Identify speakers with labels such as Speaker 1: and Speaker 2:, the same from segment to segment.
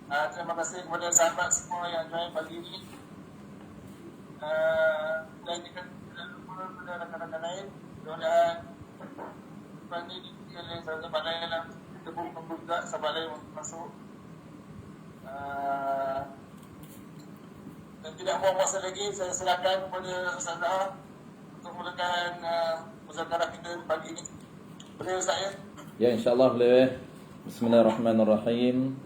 Speaker 1: Terima kasih kepada sahabat semua yang join pagi ini. Dan jika tidak lupa kepada rakan-rakan lain, mudah-mudahan pagi ini oleh sahabat lain lah kita pun membuka sahabat lain untuk masuk. Dan tidak buang masa lagi, saya silakan kepada Ustazah untuk mulakan muzakarah kita pagi ini. Boleh Ustaz ya?
Speaker 2: Ya, insyaAllah boleh. Bismillahirrahmanirrahim.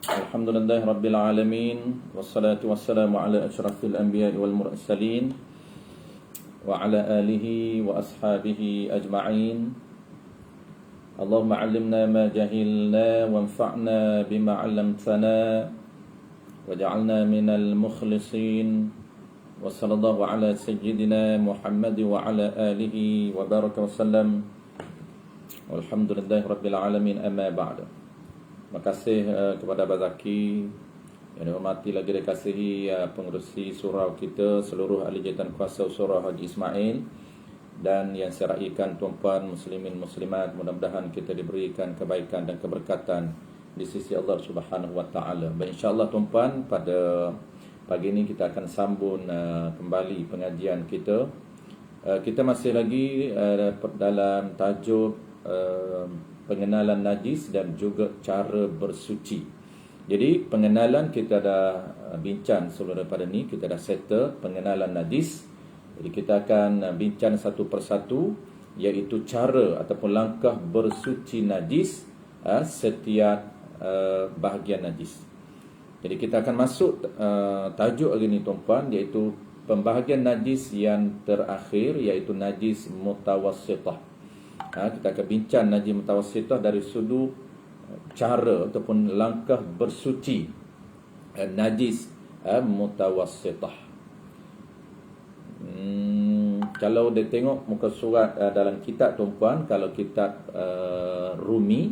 Speaker 2: Alhamdulillah Rabbil Alamin. Wassalatu wassalamu ala ashrafil anbiya wal mursalin wa ala alihi wa ashabihi ajma'in. Allahumma allimna ma jahilna wanfa'na bima 'allamtana waj'alna minal mukhlisin. Wa sallallahu ala sayyidina Muhammad wa ala alihi wa baraka wa sallam. Alhamdulillah Rabbil Alamin, amma ba'da. Terima kasih kepada Abah Zaki yang dihormati, lagi dikasihi pengerusi surau kita, seluruh ahli jawatan kuasa surau Haji Ismail, dan yang saya raikan tuan-puan muslimin muslimat. Mudah-mudahan kita diberikan kebaikan dan keberkatan di sisi Allah Subhanahu wa taala. Baik, insya-Allah tuan-puan, pada pagi ini kita akan sambung kembali pengajian kita. Kita masih lagi dalam tajuk pengenalan najis dan juga cara bersuci. Jadi pengenalan kita dah bincang sebelum daripada ni, kita dah settle pengenalan najis. Jadi kita akan bincang satu persatu, iaitu cara ataupun langkah bersuci najis setiap bahagian najis. Jadi kita akan masuk tajuk hari ni tuan-puan, iaitu pembahagian najis yang terakhir, iaitu najis mutawassithah. Kita akan bincang najis mutawassithah dari sudut cara ataupun langkah bersuci najis mutawassithah. Kalau dia tengok muka surat dalam kitab tuan-puan, kalau kitab Rumi,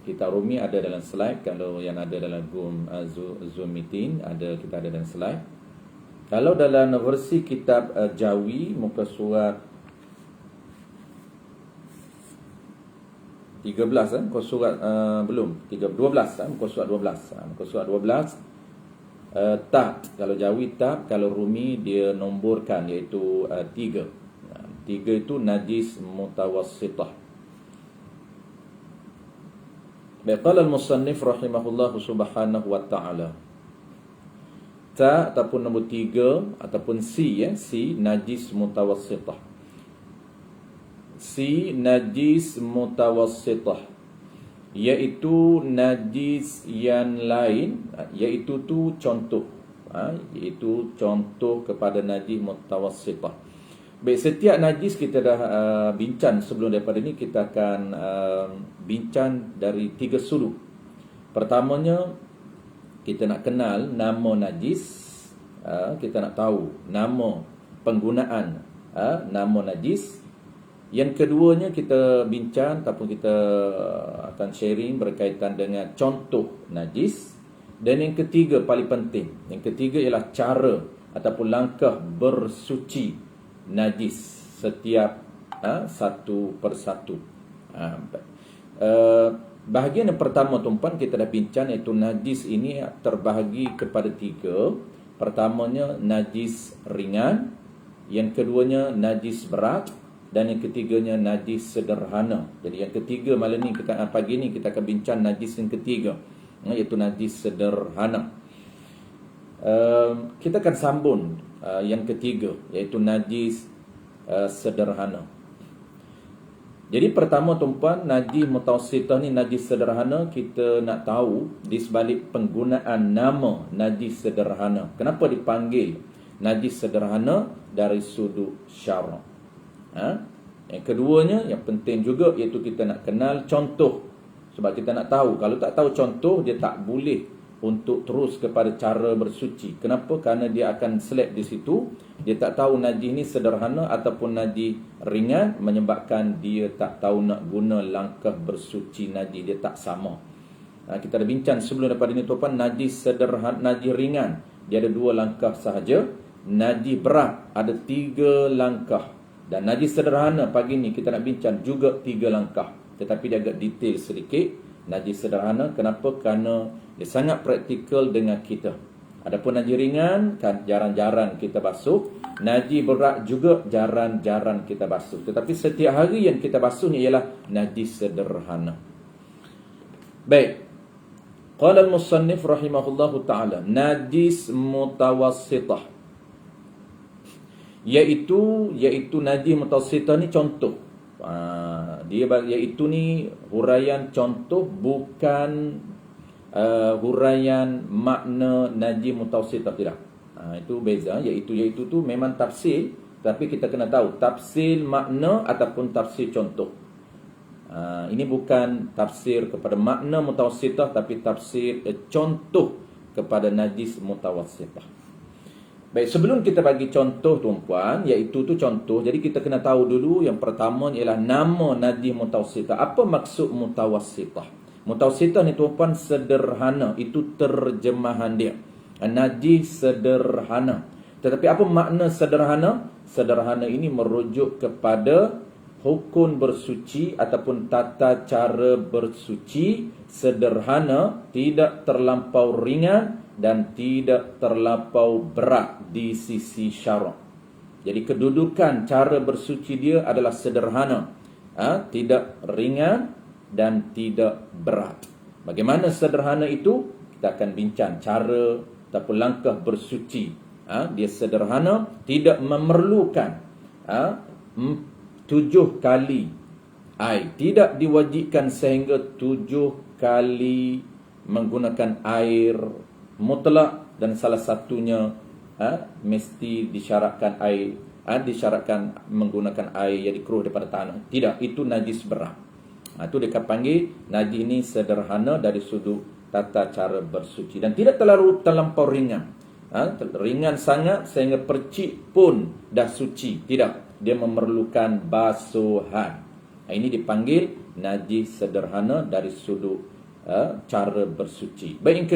Speaker 2: kitab Rumi ada dalam slide. Kalau yang ada dalam Zoom meeting kita ada dalam slide. Kalau dalam versi kitab Jawi, muka surat 13 muka surat belum 12 muka surat 12 muka surat 12 tab. Kalau Jawi tab, kalau Rumi dia nomborkan, iaitu 3. 3 itu najis mutawassithah. Qala al-musannif rahimahullah subhanahu wa ta'ala, ta ataupun nombor 3 ataupun si, si najis mutawassithah. Si najis mutawassithah, iaitu najis yang lain, iaitu tu contoh, iaitu contoh kepada najis mutawassithah. Baik, setiap najis kita dah bincang sebelum daripada ni. Kita akan bincang dari 3 sudut. Pertamanya, kita nak kenal nama najis, kita nak tahu nama penggunaan nama najis. Yang keduanya, kita bincang ataupun kita akan sharing berkaitan dengan contoh najis. Dan yang ketiga, paling penting, yang ketiga ialah cara ataupun langkah bersuci najis setiap satu persatu. Bahagian yang pertama tuan-puan kita dah bincang, iaitu najis ini terbahagi kepada 3. Pertamanya najis ringan, yang keduanya najis berat, dan yang ketiganya najis sederhana. Jadi yang ketiga malam ni, pagi ni kita akan bincang najis yang ketiga, iaitu najis sederhana. Kita akan sambung yang ketiga, iaitu najis sederhana. Jadi pertama tuan-puan, najis mutawassithah ni, najis sederhana, kita nak tahu di sebalik penggunaan nama najis sederhana. Kenapa dipanggil najis sederhana dari sudut syarak? Yang keduanya, yang penting juga, iaitu kita nak kenal contoh. Sebab kita nak tahu, kalau tak tahu contoh, dia tak boleh untuk terus kepada cara bersuci. Kenapa? Kerana dia akan select di situ. Dia tak tahu najis ni sederhana ataupun najis ringan, menyebabkan dia tak tahu nak guna langkah bersuci najis. Dia tak sama. Kita dah bincang sebelum daripada ni tuan-puan, najis sederhana, najis ringan, dia ada 2 langkah sahaja. Najis berat ada 3 langkah. Dan najis sederhana pagi ni kita nak bincang juga 3 langkah. Tetapi dia agak detail sedikit. Najis sederhana, kenapa? Kerana dia sangat praktikal dengan kita. Adapun najis ringan, kan jarang-jarang kita basuh. Najis berat juga jarang-jarang kita basuh. Tetapi setiap hari yang kita basuhnya ialah najis sederhana. Baik. Qala al-musannif rahimahullahu ta'ala, najis mutawassitah. Iaitu najis mutawassitah ni contoh. Dia iaitu ni huraian contoh, bukan huraian makna najis mutawassitah, tidak. Itu beza. Iaitu tu memang tafsir, tapi kita kena tahu tafsir makna ataupun tafsir contoh. Ini bukan tafsir kepada makna mutawassitah, tapi tafsir contoh kepada najis mutawassitah. Baik, sebelum kita bagi contoh tuan-puan, iaitu tu contoh, jadi kita kena tahu dulu yang pertama ialah nama najis mutawassitah. Apa maksud mutawassitah? Mutawassitah ni tuan-puan sederhana, itu terjemahan dia. Najis sederhana. Tetapi apa makna sederhana? Sederhana ini merujuk kepada hukum bersuci ataupun tata cara bersuci sederhana, tidak terlampau ringan dan tidak terlampau berat di sisi syarak. Jadi kedudukan cara bersuci dia adalah sederhana, tidak ringan dan tidak berat. Bagaimana sederhana itu? Kita akan bincang cara ataupun langkah bersuci. Dia sederhana, tidak memerlukan 7 kali air. Tidak diwajibkan sehingga 7 kali menggunakan air mutlak, dan salah satunya mesti disyaratkan air, disyaratkan menggunakan air yang dikeruh daripada tanah. Tidak, itu najis berat. Itu dia panggil najis ini sederhana dari sudut tata cara bersuci, dan tidak terlampau ringan. Ringan sangat sehingga percik pun dah suci. Tidak, dia memerlukan basuhan. Ini dipanggil najis sederhana dari sudut cara bersuci. Baik,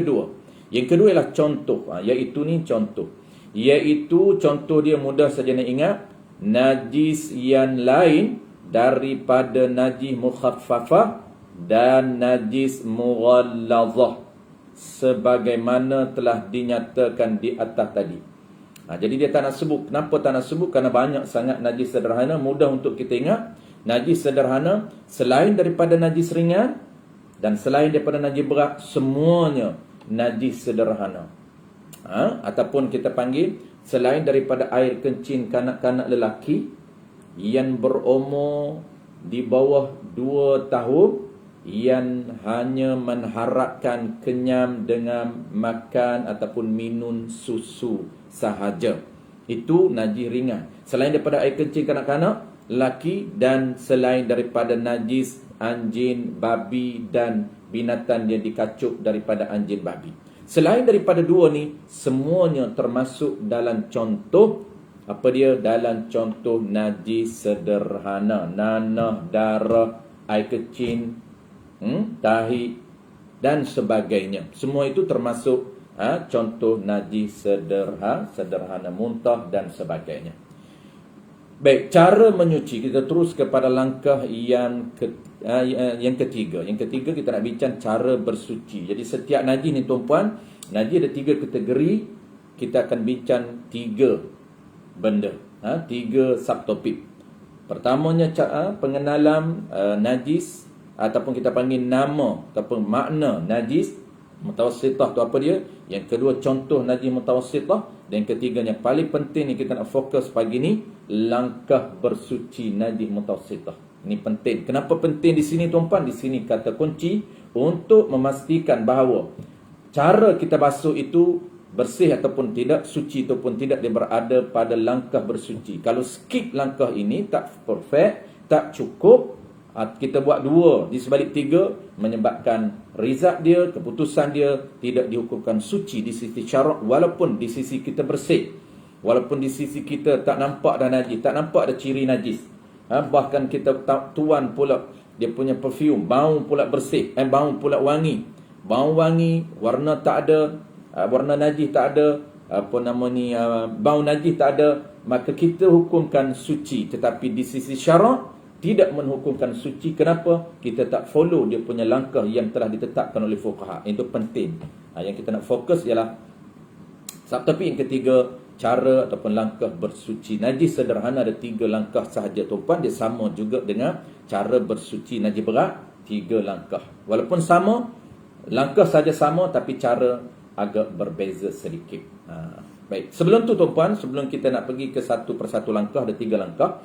Speaker 2: yang kedua ialah contoh. Iaitu ni contoh. Iaitu contoh dia mudah saja nak ingat. Najis yang lain daripada najis mukhaffafah dan najis mughallazah, sebagaimana telah dinyatakan di atas tadi. Jadi dia tak nak sebut. Kenapa tak nak sebut? Kerana banyak sangat najis sederhana, mudah untuk kita ingat. Najis sederhana selain daripada najis ringan dan selain daripada najis berat, semuanya najis sederhana. Ataupun kita panggil selain daripada air kencing kanak-kanak lelaki yang berumur di bawah 2 tahun, yang hanya mengharapkan kenyam dengan makan ataupun minum susu sahaja, itu najis ringan. Selain daripada air kencing kanak-kanak lelaki, dan selain daripada najis anjing, babi dan binatang yang dikacup daripada anjing, babi. Selain daripada dua ni, semuanya termasuk dalam contoh. Apa dia? Dalam contoh najis sederhana. Nanah, darah, air kecil, tahi dan sebagainya. Semua itu termasuk contoh najis sederhana, muntah dan sebagainya. Baik, cara menyuci. Kita terus kepada langkah yang ketiga. Yang ketiga kita nak bincang cara bersuci. Jadi setiap najis ni tuan-puan, najis ada 3 kategori. Kita akan bincang 3 benda, 3 subtopik. Pertamanya pengenalan najis, ataupun kita panggil nama ataupun makna najis mutawassitah tu apa dia. Yang kedua contoh najis mutawassitah, dan yang ketiganya paling penting ni kita nak fokus pagi ni, langkah bersuci najis mutawassitah. Ini penting. Kenapa penting di sini tuan-puan? Di sini kata kunci untuk memastikan bahawa cara kita basuh itu bersih ataupun tidak, suci ataupun tidak, dia berada pada langkah bersuci. Kalau skip langkah ini, tak perfect, tak cukup, kita buat 2 di sebalik 3, menyebabkan result dia, keputusan dia tidak dihukumkan suci di sisi syarak, walaupun di sisi kita bersih, walaupun di sisi kita tak nampak dah najis, tak nampak ada ciri najis, bahkan kita tuan pula dia punya perfume, bau pula bersih, bau pula wangi, bau wangi, warna tak ada, warna najis tak ada, bau najis tak ada, maka kita hukumkan suci. Tetapi di sisi syarak tidak menhukumkan suci. Kenapa? Kita tak follow dia punya langkah yang telah ditetapkan oleh fuqaha. Itu penting. Yang kita nak fokus ialah tapi yang ketiga, cara ataupun langkah bersuci najis sederhana ada 3 langkah sahaja tuan-puan. Dia sama juga dengan cara bersuci najis berat, 3 langkah. Walaupun sama, langkah saja sama tapi cara agak berbeza sedikit. Baik, sebelum tu tuan-puan, sebelum kita nak pergi ke satu persatu langkah, ada 3 langkah.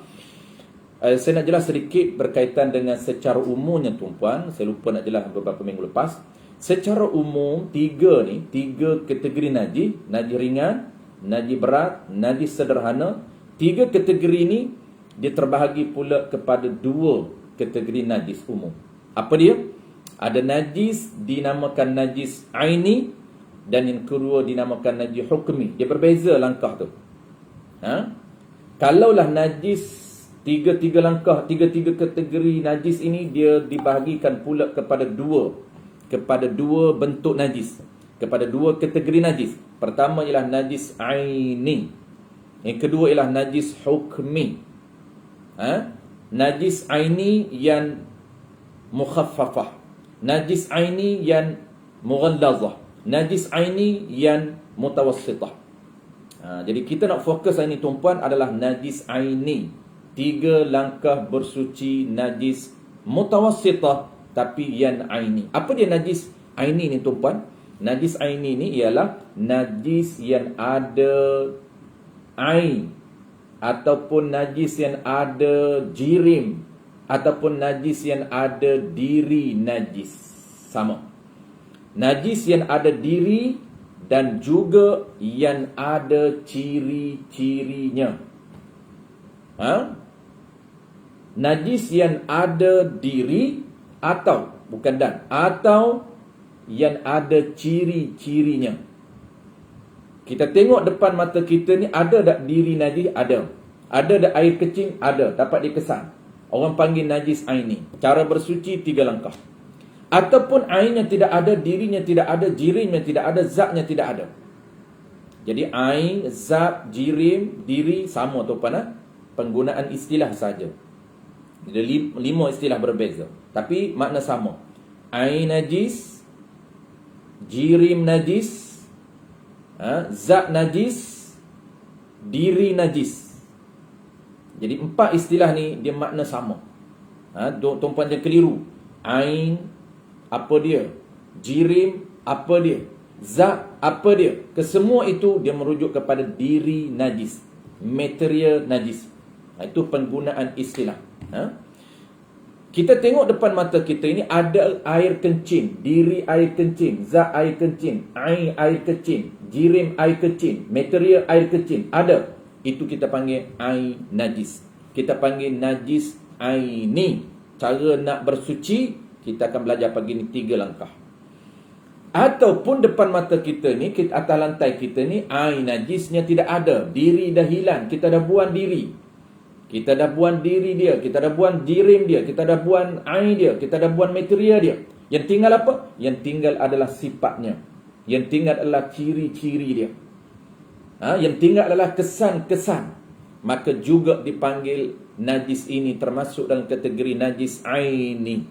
Speaker 2: Saya nak jelas sedikit berkaitan dengan secara umumnya tuan-puan. Saya lupa nak jelas beberapa minggu lepas. Secara umum, 3 kategori najis. Najis ringan, najis berat, najis sederhana. 3 kategori ini dia terbahagi pula kepada 2 kategori najis umum. Apa dia? Ada najis dinamakan najis aini dan yang kedua dinamakan najis hukmi. Dia berbeza langkah tu. Kalaulah najis 3 langkah, 3 kategori najis ini dia dibahagikan pula kepada 2 bentuk najis, kepada 2 kategori najis. Pertama ialah najis aini. Yang kedua ialah najis hukmi. Najis aini yang mukhaffafah, najis aini yang mughallazah, najis aini yang mutawassitah. Jadi kita nak fokus hari ni tuan-puan adalah najis aini. 3 langkah bersuci najis mutawassitah tapi yang aini. Apa dia najis aini ni tuan-puan? Najis aini ni ialah najis yang ada ain ataupun najis yang ada jirim ataupun najis yang ada diri najis. Sama. Najis yang ada diri dan juga yang ada ciri-cirinya. Najis yang ada diri atau yang ada ciri-cirinya. Kita tengok depan mata kita ni, ada tak diri najis? Ada. Ada tak air kecil? Ada. Dapat dikesan. Orang panggil najis aini. Cara bersuci 3 langkah. Ataupun ainnya tidak ada, dirinya tidak ada, jirimnya tidak ada, zatnya tidak ada. Jadi ain, zat, jirim, diri sama tuan-puan. Penggunaan istilah saja. Ada 5 istilah berbeza, tapi makna sama. Ain najis, jirim najis, zat najis, diri najis. Jadi 4 istilah ni dia makna sama. Tuan-puan jangan keliru. Ain apa dia? Jirim apa dia? Zat apa dia? Kesemua itu dia merujuk kepada diri najis, material najis. Itu penggunaan istilah. Kita tengok depan mata kita ini ada air kencing, diri air kencing, zat air kencing, ain air kencing, jirim air kencing, material air kencing. Ada. Itu kita panggil ain najis. Kita panggil najis aini. Cara nak bersuci, kita akan belajar pagi ni 3 langkah. Ataupun depan mata kita ni, atas lantai kita ni, ain najisnya tidak ada. Diri dah hilang. Kita dah buang diri. Kita dah buang diri dia, kita dah buang jirim dia, kita dah buang ain dia, kita dah buang material dia. Yang tinggal apa? Yang tinggal adalah sifatnya. Yang tinggal adalah ciri-ciri dia. Yang tinggal adalah kesan-kesan. Maka juga dipanggil najis ini termasuk dalam kategori najis aini.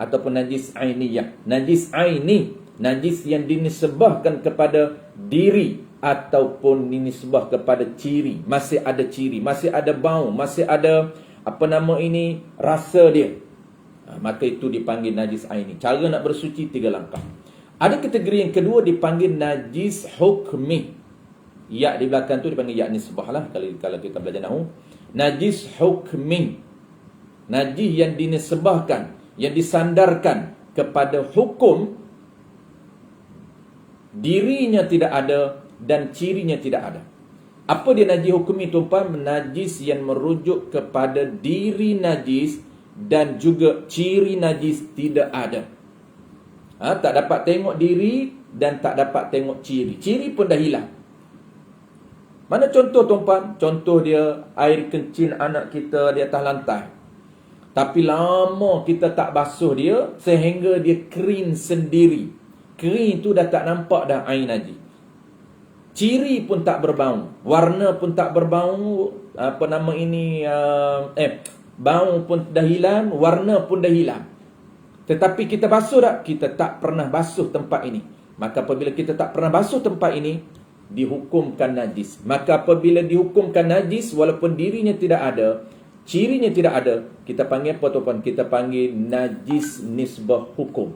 Speaker 2: Ataupun najis ainiyah. Najis aini, najis yang dinisbahkan kepada diri ataupun dinisbah kepada ciri. Masih ada ciri, masih ada bau, masih ada rasa dia. Maka itu dipanggil najis aini. Cara nak bersuci 3 langkah. Ada kategori yang kedua dipanggil najis hukmi. Ya di belakang tu dipanggil ya nisbah lah kalau kita belajar nahwu. Najis hukmi. Najis yang dinisbahkan, yang disandarkan kepada hukum, dirinya tidak ada dan cirinya tidak ada. Apa dia najis hukmi tuan-puan? Najis yang merujuk kepada diri najis dan juga ciri najis tidak ada. Tak dapat tengok diri dan tak dapat tengok ciri. Ciri pun dah hilang. Mana contoh tuan-puan? Contoh dia air kencing anak kita di atas lantai. Tapi lama kita tak basuh dia sehingga dia kering sendiri. Kering tu dah tak nampak dah air najis. Ciri pun tak berbau, warna pun tak berbau, bau pun dah hilang, warna pun dah hilang. Tetapi kita basuh tak? Kita tak pernah basuh tempat ini. Maka apabila kita tak pernah basuh tempat ini, dihukumkan najis. Maka apabila dihukumkan najis, walaupun dirinya tidak ada, cirinya tidak ada, kita panggil apa tuan? Kita panggil najis nisbah hukum.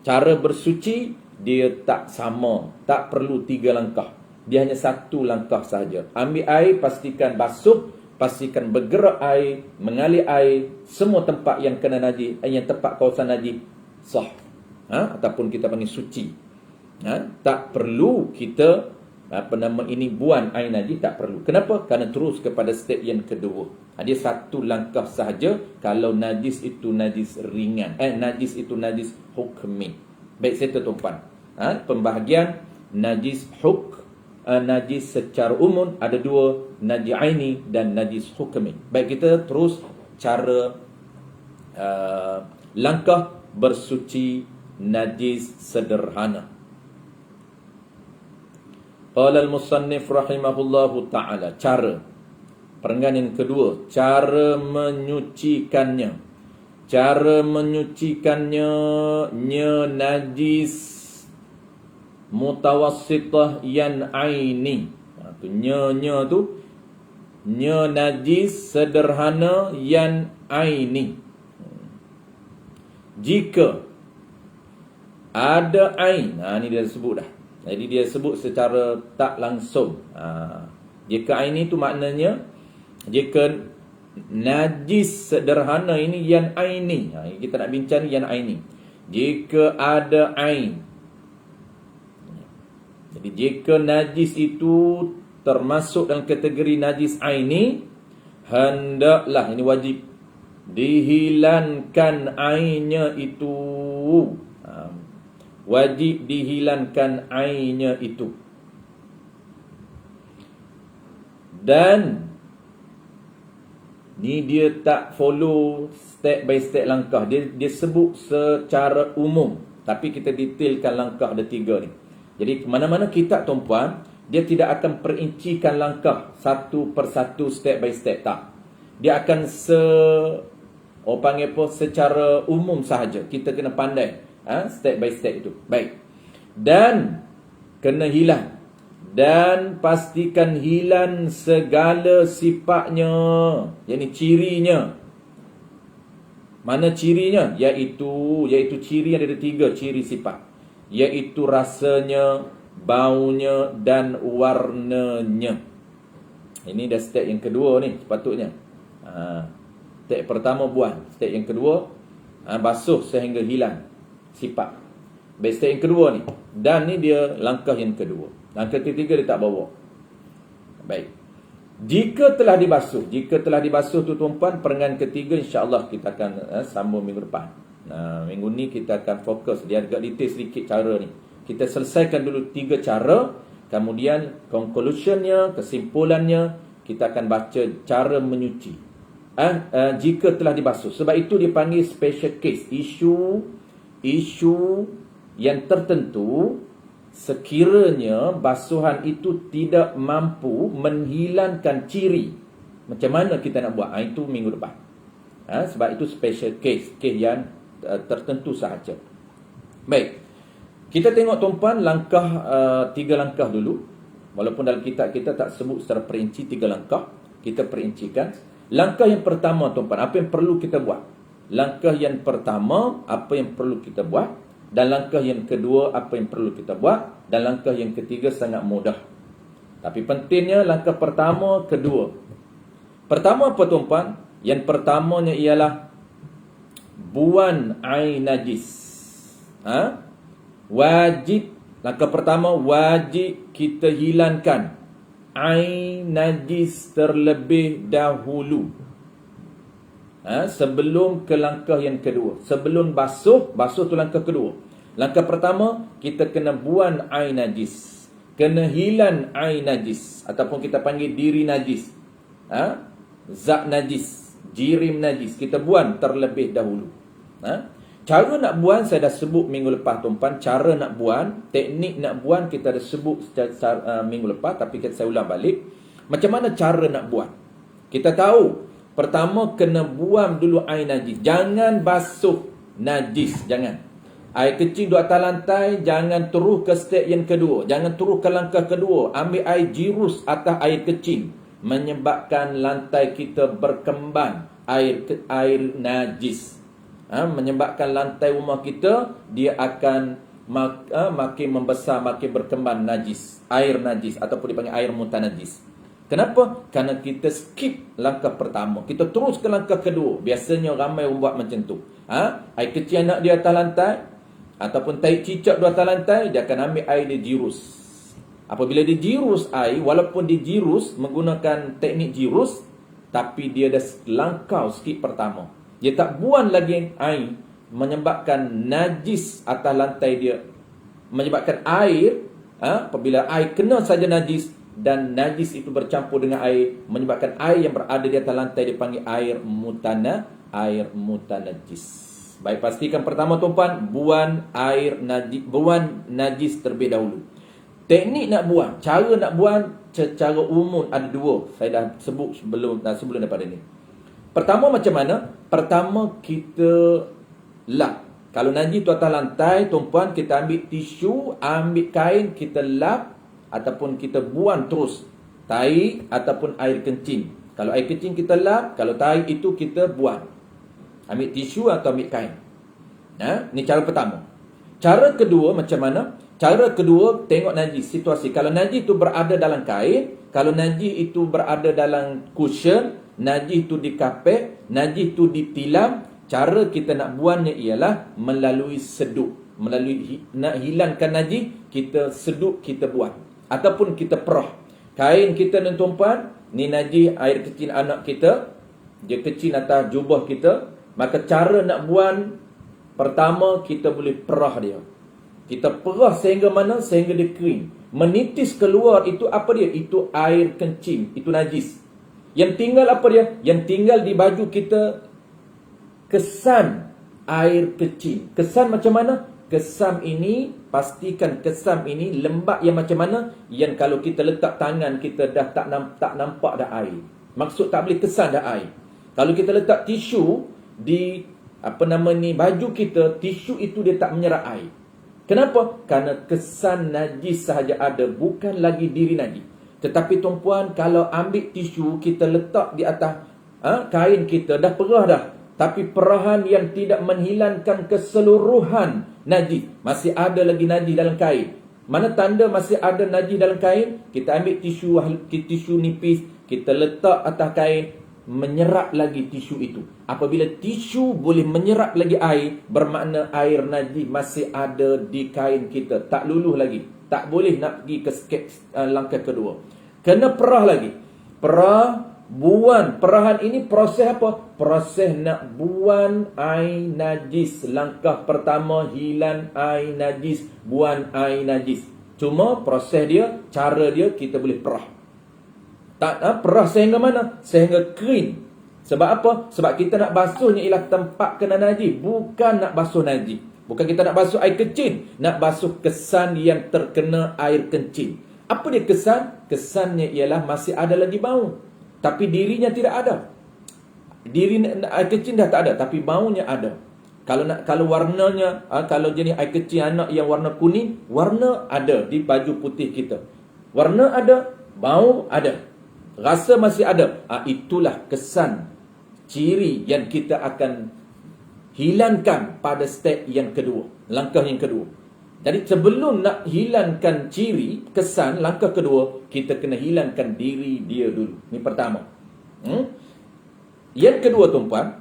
Speaker 2: Cara bersuci dia tak sama, tak perlu 3 langkah. Dia hanya 1 langkah sahaja. Ambil air, pastikan basuh, pastikan bergerak air, mengalir air, semua tempat yang kena najis, yang tempat kawasan najis sah. Ataupun kita panggil suci. Tak perlu kita buang air najis, tak perlu. Kenapa? Kerana terus kepada step yang kedua. Dia 1 langkah sahaja kalau najis itu najis ringan. Najis itu najis hukmi. Baik, saya tuan-tuan. Pembahagian najis najis secara umum ada 2, najis aini dan najis hukmi. Baik, kita terus cara langkah bersuci najis sederhana. Qala al-musannif rahimahullahu ta'ala, cara perenggan yang kedua, cara menyucikannya. Cara menyucikannya najis mutawassitah yan aini. Tu najis sederhana yan aini. Jika ada ain, ni dia sebut dah. Jadi dia sebut secara tak langsung. Jika ain itu maknanya jika najis sederhana ini yan aini. Kita nak bincang yan aini. Jika ada ain. Jadi jika najis itu termasuk dalam kategori najis aini, hendaklah, ini wajib, dihilangkan ainnya itu. Wajib dihilangkan ainnya itu. Dan ni dia tak follow step by step langkah. Dia sebut secara umum, tapi kita detailkan langkah ada 3 ni. Jadi mana-mana kitab tuan-puan, dia tidak akan perincikan langkah satu persatu, step by step, tak. Dia akan secara umum sahaja. Kita kena pandai step by step itu. Baik. Dan kena hilang. Dan pastikan hilang segala sifatnya, yakni cirinya. Mana cirinya? Iaitu ciri yang ada 3 ciri sifat. Iaitu rasanya, baunya dan warnanya. Ini dah step yang kedua ni sepatutnya. Step pertama buang, step yang kedua basuh sehingga hilang sifat. Baik, step yang kedua ni. Dan ni dia langkah yang kedua. Langkah ketiga dia tak bawa. Baik. Jika telah dibasuh tu tuan-puan, perenggan ketiga insya-Allah kita akan sambung minggu depan. Minggu ni kita akan fokus, dia agak detail sedikit cara ni. Kita selesaikan dulu 3 cara, kemudian conclusionnya, kesimpulannya, kita akan baca cara menyuci. Jika telah dibasuh. Sebab itu dia panggil special case, isu yang tertentu sekiranya basuhan itu tidak mampu menghilangkan ciri. Macam mana kita nak buat? Itu minggu depan. Sebab itu special case yang tertentu sahaja. Baik. Kita tengok tuan-puan langkah 3 langkah dulu. Walaupun dalam kitab kita tak sebut secara perinci 3 langkah, kita perincikan. Langkah yang pertama tuan-puan, apa yang perlu kita buat? Langkah yang pertama, apa yang perlu kita buat? Dan langkah yang kedua, apa yang perlu kita buat? Dan langkah yang ketiga sangat mudah. Tapi pentingnya langkah pertama, kedua. Pertama apa tuan-puan? Yang pertamanya ialah buang air najis. Wajib, langkah pertama wajib kita hilangkan air najis terlebih dahulu. Sebelum ke langkah yang kedua. Sebelum basuh tu langkah kedua. Langkah pertama, kita kena buang air najis. Kena hilang air najis. Ataupun kita panggil diri najis. Zat najis, jirim najis, kita buang terlebih dahulu. Cara nak buang saya dah sebut minggu lepas tuan-tuan. Cara nak buang, teknik nak buang kita dah sebut minggu lepas, tapi saya ulang balik. Macam mana cara nak buang? Kita tahu Pertama, kena buang dulu air najis. Jangan basuh najis, jangan. Air kecil duduk atas lantai, jangan terus ke step yang kedua. Jangan terus ke langkah kedua. Ambil air jirus atas air kecil. Menyebabkan lantai kita berkembang air najis. Menyebabkan lantai rumah kita, dia akan makin membesar, makin berkembang najis. Air najis ataupun dipanggil air mutan najis. Kenapa? Kerana kita skip langkah pertama. Kita terus ke langkah kedua. Biasanya ramai orang buat macam tu. Air kecil anak dia atas lantai, ataupun tai cicak di atas lantai, dia akan ambil air dia jirus. Apabila dia jirus air, walaupun dia jirus menggunakan teknik jirus, tapi dia dah langkau skip pertama. Dia tak buang lagi air, menyebabkan najis atas lantai dia. Menyebabkan air, apabila air kena saja najis, dan najis itu bercampur dengan air, menyebabkan air yang berada di atas lantai dipanggil air mutanajis. Baik, pastikan pertama tuan-puan, buang najis terlebih dahulu. Teknik nak buang, cara nak buang secara umum ada dua. Saya dah sebut sebelum daripada ni. Pertama macam mana? Pertama kita lap. Kalau najis tu atas lantai, tuan-puan, kita ambil tisu, ambil kain, kita lap ataupun kita buang terus tai ataupun air kencing. Kalau air kencing kita lap, kalau tai itu kita buang. Ambil tisu atau ambil kain. Ni cara pertama. Cara kedua macam mana? Cara kedua, tengok najis situasi. Kalau najis itu berada dalam kain, kalau najis itu berada dalam cushion, najis itu di kapet, najis itu di tilam, cara kita nak buangnya ialah melalui seduk. Melalui nak hilangkan najis, kita seduk, kita buang. Ataupun kita perah. Kain kita dan tuan-puan, ni najis air kecil anak kita, dia kecil atas jubah kita, maka cara nak buang, pertama kita boleh perah dia. Kita perah sehingga mana? Sehingga dia kering. Menitis keluar itu apa dia? Itu air kencing, itu najis. Yang tinggal apa dia? Yang tinggal di baju kita kesan air kecil. Kesan macam mana? Kesam ini, pastikan kesam ini lembab yang macam mana? Yang kalau kita letak tangan, kita dah tak nampak dah air. Maksud tak boleh kesan dah air. Kalau kita letak tisu di baju kita, tisu itu dia tak menyerap air. Kenapa? Kerana kesan najis sahaja ada, bukan lagi diri najis. Tetapi tuan-puan, kalau ambil tisu, kita letak di atas kain kita, dah perah dah. Tapi perahan yang tidak menghilangkan keseluruhan najis. Masih ada lagi najis dalam kain. Mana tanda masih ada najis dalam kain? Kita ambil tisu nipis, kita letak atas kain, menyerap lagi tisu itu. Apabila tisu boleh menyerap lagi air, bermakna air najis masih ada di kain kita. Tak luluh lagi. Tak boleh nak pergi ke langkah kedua. Kena perah lagi. Perah, buang. Perahan ini proses apa? Proses nak buang air najis. Langkah pertama, hilang air najis, buang air najis. Cuma proses dia, cara dia, kita boleh perah. Perah sehingga mana? Sehingga kering. Sebab apa? Sebab kita nak basuhnya ialah tempat kena najis, bukan nak basuh najis. Bukan kita nak basuh air kecil, nak basuh kesan yang terkena air kencing. Apa dia kesan? Kesannya ialah masih ada lagi bau, tapi dirinya tidak ada. Diri air kecil dah tak ada, tapi baunya ada. Kalau warnanya, kalau jenis air kecil anak yang warna kuning, warna ada di baju putih kita. Warna ada, bau ada, rasa masih ada. Itulah kesan, ciri yang kita akan hilangkan pada step yang kedua, langkah yang kedua. Jadi sebelum nak hilangkan ciri, kesan, langkah kedua, kita kena hilangkan diri dia dulu. Ini pertama. Yang kedua tuan-puan,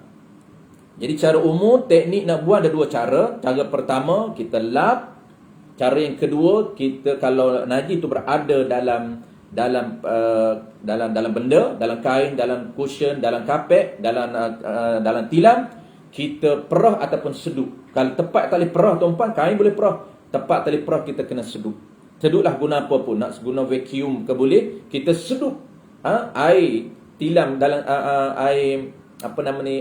Speaker 2: jadi cara umum, teknik nak buang ada dua cara. Cara pertama, kita lap. Cara yang kedua, kita kalau najis itu berada dalam benda, dalam kain, dalam cushion, dalam kapet, dalam tilam, kita perah ataupun seduk. Kalau tepat tali perah tuan-puan, kain boleh perah. Tepat tali perah kita kena seduk. Seduklah guna apa pun, nak guna vacuum ke boleh, kita seduk air tilam dalam air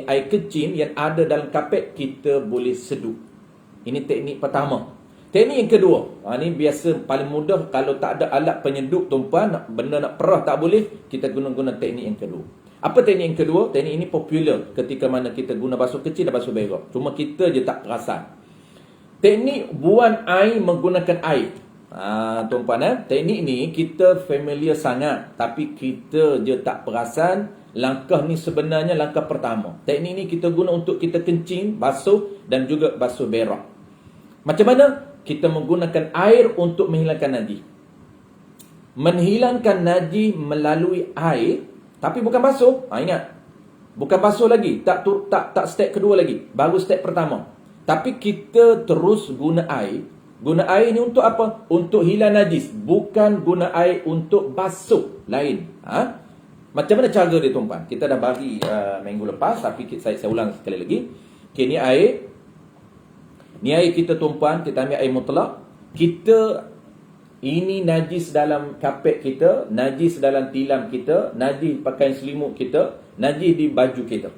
Speaker 2: air kecil yang ada dalam kapet, kita boleh seduk. Ini teknik pertama. Teknik yang kedua, ni biasa paling mudah. Kalau tak ada alat penyedup tuan-puan, benda nak perah tak boleh, kita guna teknik yang kedua. Apa teknik yang kedua? Teknik ini popular ketika mana kita guna basuh kecil dan basuh berak. Cuma kita je tak perasan. Teknik buang air menggunakan air. Tuan-puan, teknik ni kita familiar sangat, tapi kita je tak perasan. Langkah ni sebenarnya langkah pertama. Teknik ni kita guna untuk kita kencing, basuh dan juga basuh berak. Macam mana? Kita menggunakan air untuk menghilangkan najis. Menghilangkan najis melalui air, tapi bukan basuh. Ingat, bukan basuh lagi. Tak step kedua lagi. Baru step pertama. Tapi kita terus guna air. Guna air ni untuk apa? Untuk hilang najis. Bukan guna air untuk basuh. Lain. Macam mana cara dia, tuan-puan? Kita dah bagi minggu lepas, tapi saya ulang sekali lagi. Okay, ni air. Ni air kita, tuan-puan. Kita ambil air mutlak. Ini najis dalam kapet kita, najis dalam tilam kita, najis pakaian selimut kita, najis di baju kita.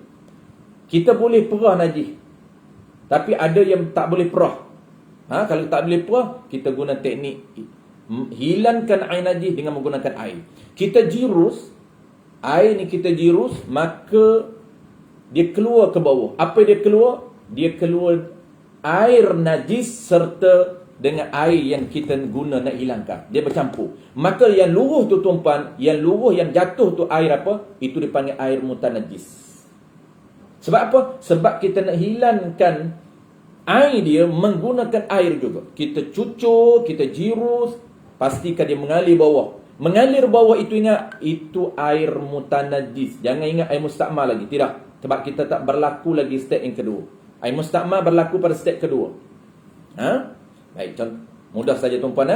Speaker 2: Kita boleh perah najis, tapi ada yang tak boleh perah. Kalau tak boleh perah, kita guna teknik hilangkan air najis dengan menggunakan air. Kita jirus, air ni kita jirus, maka dia keluar ke bawah. Apa dia keluar? Dia keluar air najis serta dengan air yang kita guna nak hilangkan. Dia bercampur. Maka yang luruh tu, tuan-puan, yang luruh, yang jatuh tu air apa? Itu dipanggil air mutanajis. Sebab apa? Sebab kita nak hilangkan air dia menggunakan air juga. Kita cucur, kita jirus, pastikan dia mengalir bawah. Mengalir bawah itu, ingat, itu air mutanajis. Jangan ingat air mustakmal lagi. Tidak. Sebab kita tak berlaku lagi step yang kedua. Air mustakmal berlaku pada step kedua. Baik, mudah saja, tuan-puan.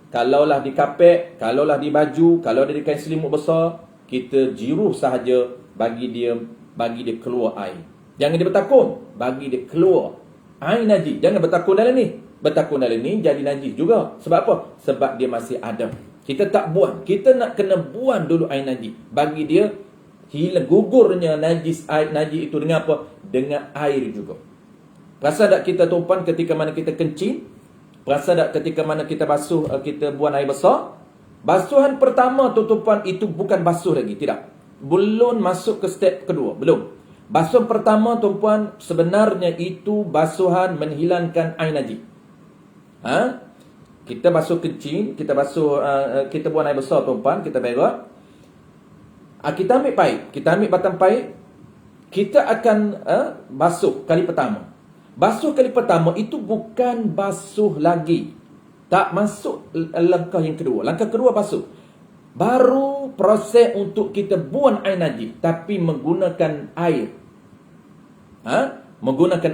Speaker 2: Kalaulah di kapet, kalaulah di baju, kalau ada di kain selimut besar, kita jiruh sahaja bagi dia keluar air. Jangan dia bertakun, bagi dia keluar air najis. Jangan bertakun dalam ni. Bertakun dalam ni jadi najis juga. Sebab apa? Sebab dia masih ada. Kita tak buang. Kita nak kena buang dulu air najis. Bagi dia hilang gugurnya najis, air najis itu dengan apa? Dengan air juga. Rasa tak kita, tuan-puan, ketika mana kita kencing? Rasa tak ketika mana kita basuh, kita buang air besar? Basuhan pertama, tuan-puan, itu bukan basuh lagi. Tidak. Belum masuk ke step kedua. Belum. Basuhan pertama, tuan-puan, sebenarnya itu basuhan menghilangkan air najis. Kita basuh kencing, kita basuh, kita buang air besar, tuan-puan, kita berak. Kita ambil paip, kita ambil batang paip, kita akan basuh kali pertama. Basuh kali pertama itu bukan basuh lagi. Tak masuk langkah yang kedua. Langkah kedua basuh. Baru proses untuk kita buang air najis, tapi menggunakan air. Menggunakan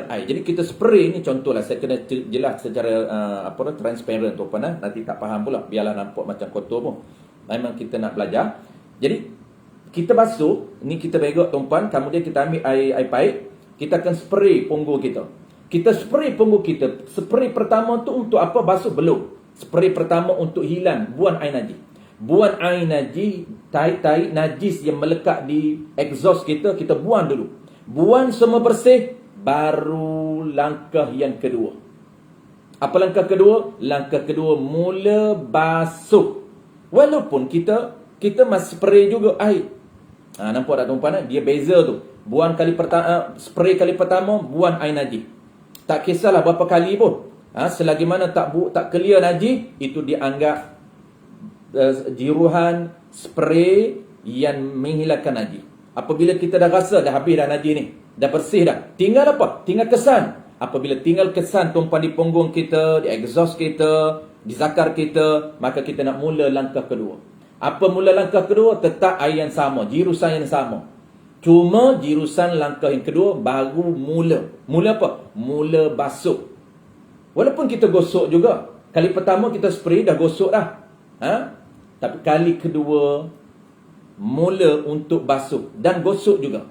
Speaker 2: air. Jadi kita spray ni, contohlah, saya kena jelas secara transparent, tuan-puan. Nanti tak faham pula, biarlah nampak macam kotor pun. Memang kita nak belajar. Jadi kita basuh, ni kita berak, tuan-puan. Kemudian kita ambil air paip. Kita akan spray punggung kita. Kita spray punggung kita. Spray pertama tu untuk apa? Basuh? Belum. Spray pertama untuk hilang, buang air najis. Buang air najis, tai-tai najis yang melekat di exhaust kita, kita buang dulu. Buang semua bersih, baru langkah yang kedua. Apa langkah kedua? Langkah kedua mula basuh. Walaupun kita masih spray juga air. Nampak tak, tuan-puan? Dia beza tu. Buang kali pertama, spray kali pertama, buang air najis. Tak kisahlah berapa kali pun. Selagi mana tak clear najis, itu dianggap jiruhan spray yang menghilangkan najis. Apabila kita dah rasa dah habis dah najis ni, dah bersih dah, tinggal apa? Tinggal kesan. Apabila tinggal kesan, tuan-puan, di punggung kita, di exhaust kita, di zakar kita, maka kita nak mula langkah kedua. Apa mula langkah kedua? Tetap air yang sama, jirusan yang sama. Cuma jirusan langkah yang kedua baru mula. Mula apa? Mula basuh. Walaupun kita gosok juga. Kali pertama kita spray dah gosok dah. Tapi kali kedua mula untuk basuh dan gosok juga.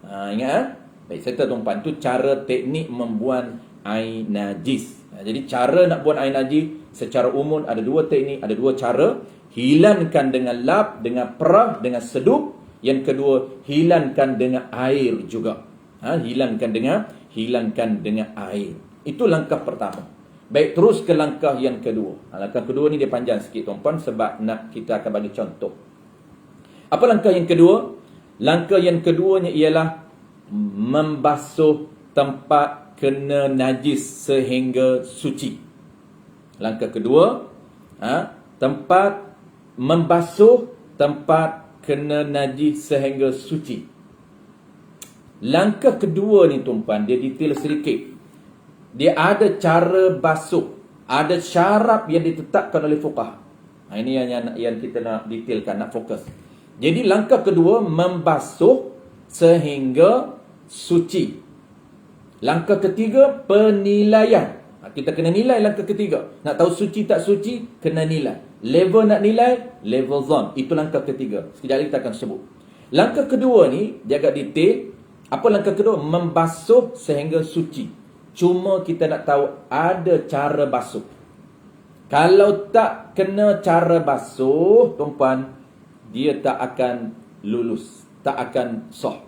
Speaker 2: Ingat? Baik, saya tahu, tuan-puan, itu cara teknik membuang air najis. Jadi cara nak buang air najis secara umum ada dua teknik, ada dua cara. Hilangkan dengan lap, dengan perah, dengan sedup. Yang kedua, hilangkan dengan air juga. Hilangkan dengan air. Itu langkah pertama. Baik, terus ke langkah yang kedua. Langkah kedua ni dia panjang sikit, tuan-puan, sebab kita akan bagi contoh. Apa langkah yang kedua? Langkah yang keduanya ialah membasuh tempat kena najis sehingga suci. Langkah kedua, tempat membasuh tempat kena najis sehingga suci. Langkah kedua ni tuan-puan, dia detail sedikit. Dia ada cara basuh, ada syarat yang ditetapkan oleh fuqaha. Ini yang kita nak detailkan, nak fokus. Jadi langkah kedua, membasuh sehingga suci. Langkah ketiga, penilaian. Kita kena nilai langkah ketiga. Nak tahu suci tak suci, kena nilai. Level nak nilai, level zon. Itu langkah ketiga. Sekejap lagi kita akan sebut. Langkah kedua ni, dia agak detail. Apa langkah kedua? Membasuh sehingga suci. Cuma kita nak tahu ada cara basuh. Kalau tak kena cara basuh, tuan-puan, dia tak akan lulus, tak akan sah.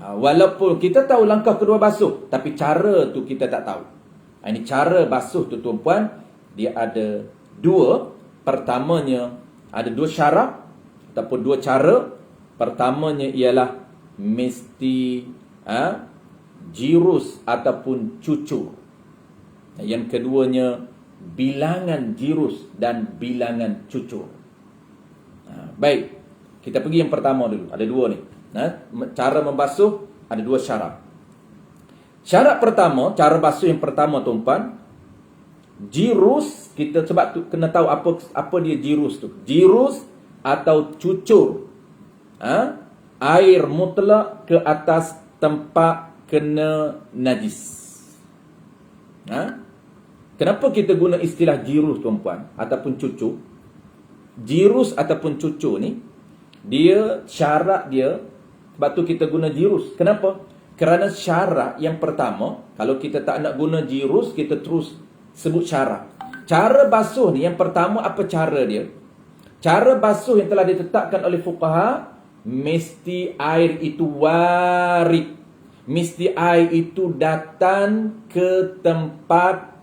Speaker 2: Walaupun kita tahu langkah kedua basuh, tapi cara tu kita tak tahu. Ini cara basuh tu tuan-puan, dia ada dua. Pertamanya, ada dua syarat ataupun dua cara. Pertamanya ialah mesti jirus ataupun cucur. Yang keduanya, bilangan jirus dan bilangan cucur. Baik, kita pergi yang pertama dulu. Ada dua ni. Cara membasuh ada dua syarat. Syarat pertama, cara basuh yang pertama tuan-puan, jirus, kita sebab tu kena tahu apa dia jirus tu. Jirus atau cucur. Air mutlak ke atas tempat kena najis. Kenapa kita guna istilah jirus tuan-puan ataupun cucur? Jirus ataupun cucur ni, dia syarat dia, sebab tu kita guna jirus. Kenapa? Kerana syarat yang pertama, kalau kita tak nak guna jirus, kita terus sebut syarat. Cara basuh ni yang pertama, apa cara dia? Cara basuh yang telah ditetapkan oleh fuqaha, mesti air itu warid. Mesti air itu datang ke tempat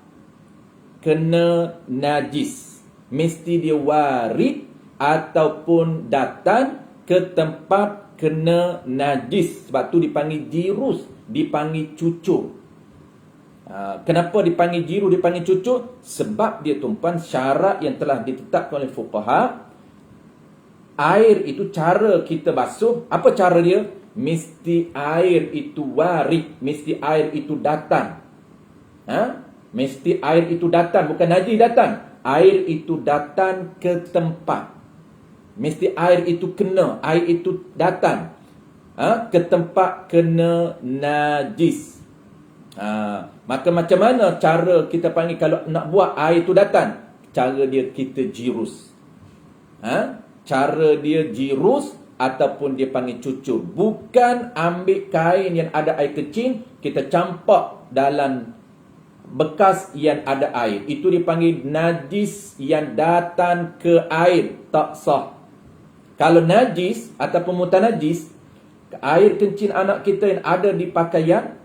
Speaker 2: kena najis. Mesti dia warid ataupun datang ke tempat kena najis. Sebab tu dipanggil jirus, dipanggil cucur. Kenapa dipanggil jirus, dipanggil cucur? Sebab dia tuan-puan syarat yang telah ditetapkan oleh fuqaha. Air itu cara kita basuh. Apa cara dia? Mesti air itu warid, mesti air itu datang. Mesti air itu datang, bukan najis datang. Air itu datang ke tempat. Mesti air itu kena, air itu datang ke tempat kena najis. Maka macam mana cara kita panggil kalau nak buat air itu datang? Cara dia kita jirus. Cara dia jirus ataupun dia panggil cucur. Bukan ambil kain yang ada air kecil, kita campak dalam bekas yang ada air. Itu dipanggil najis yang datang ke air. Tak sah. Kalau najis ataupun mutanajis, air kencing anak kita yang ada di pakaian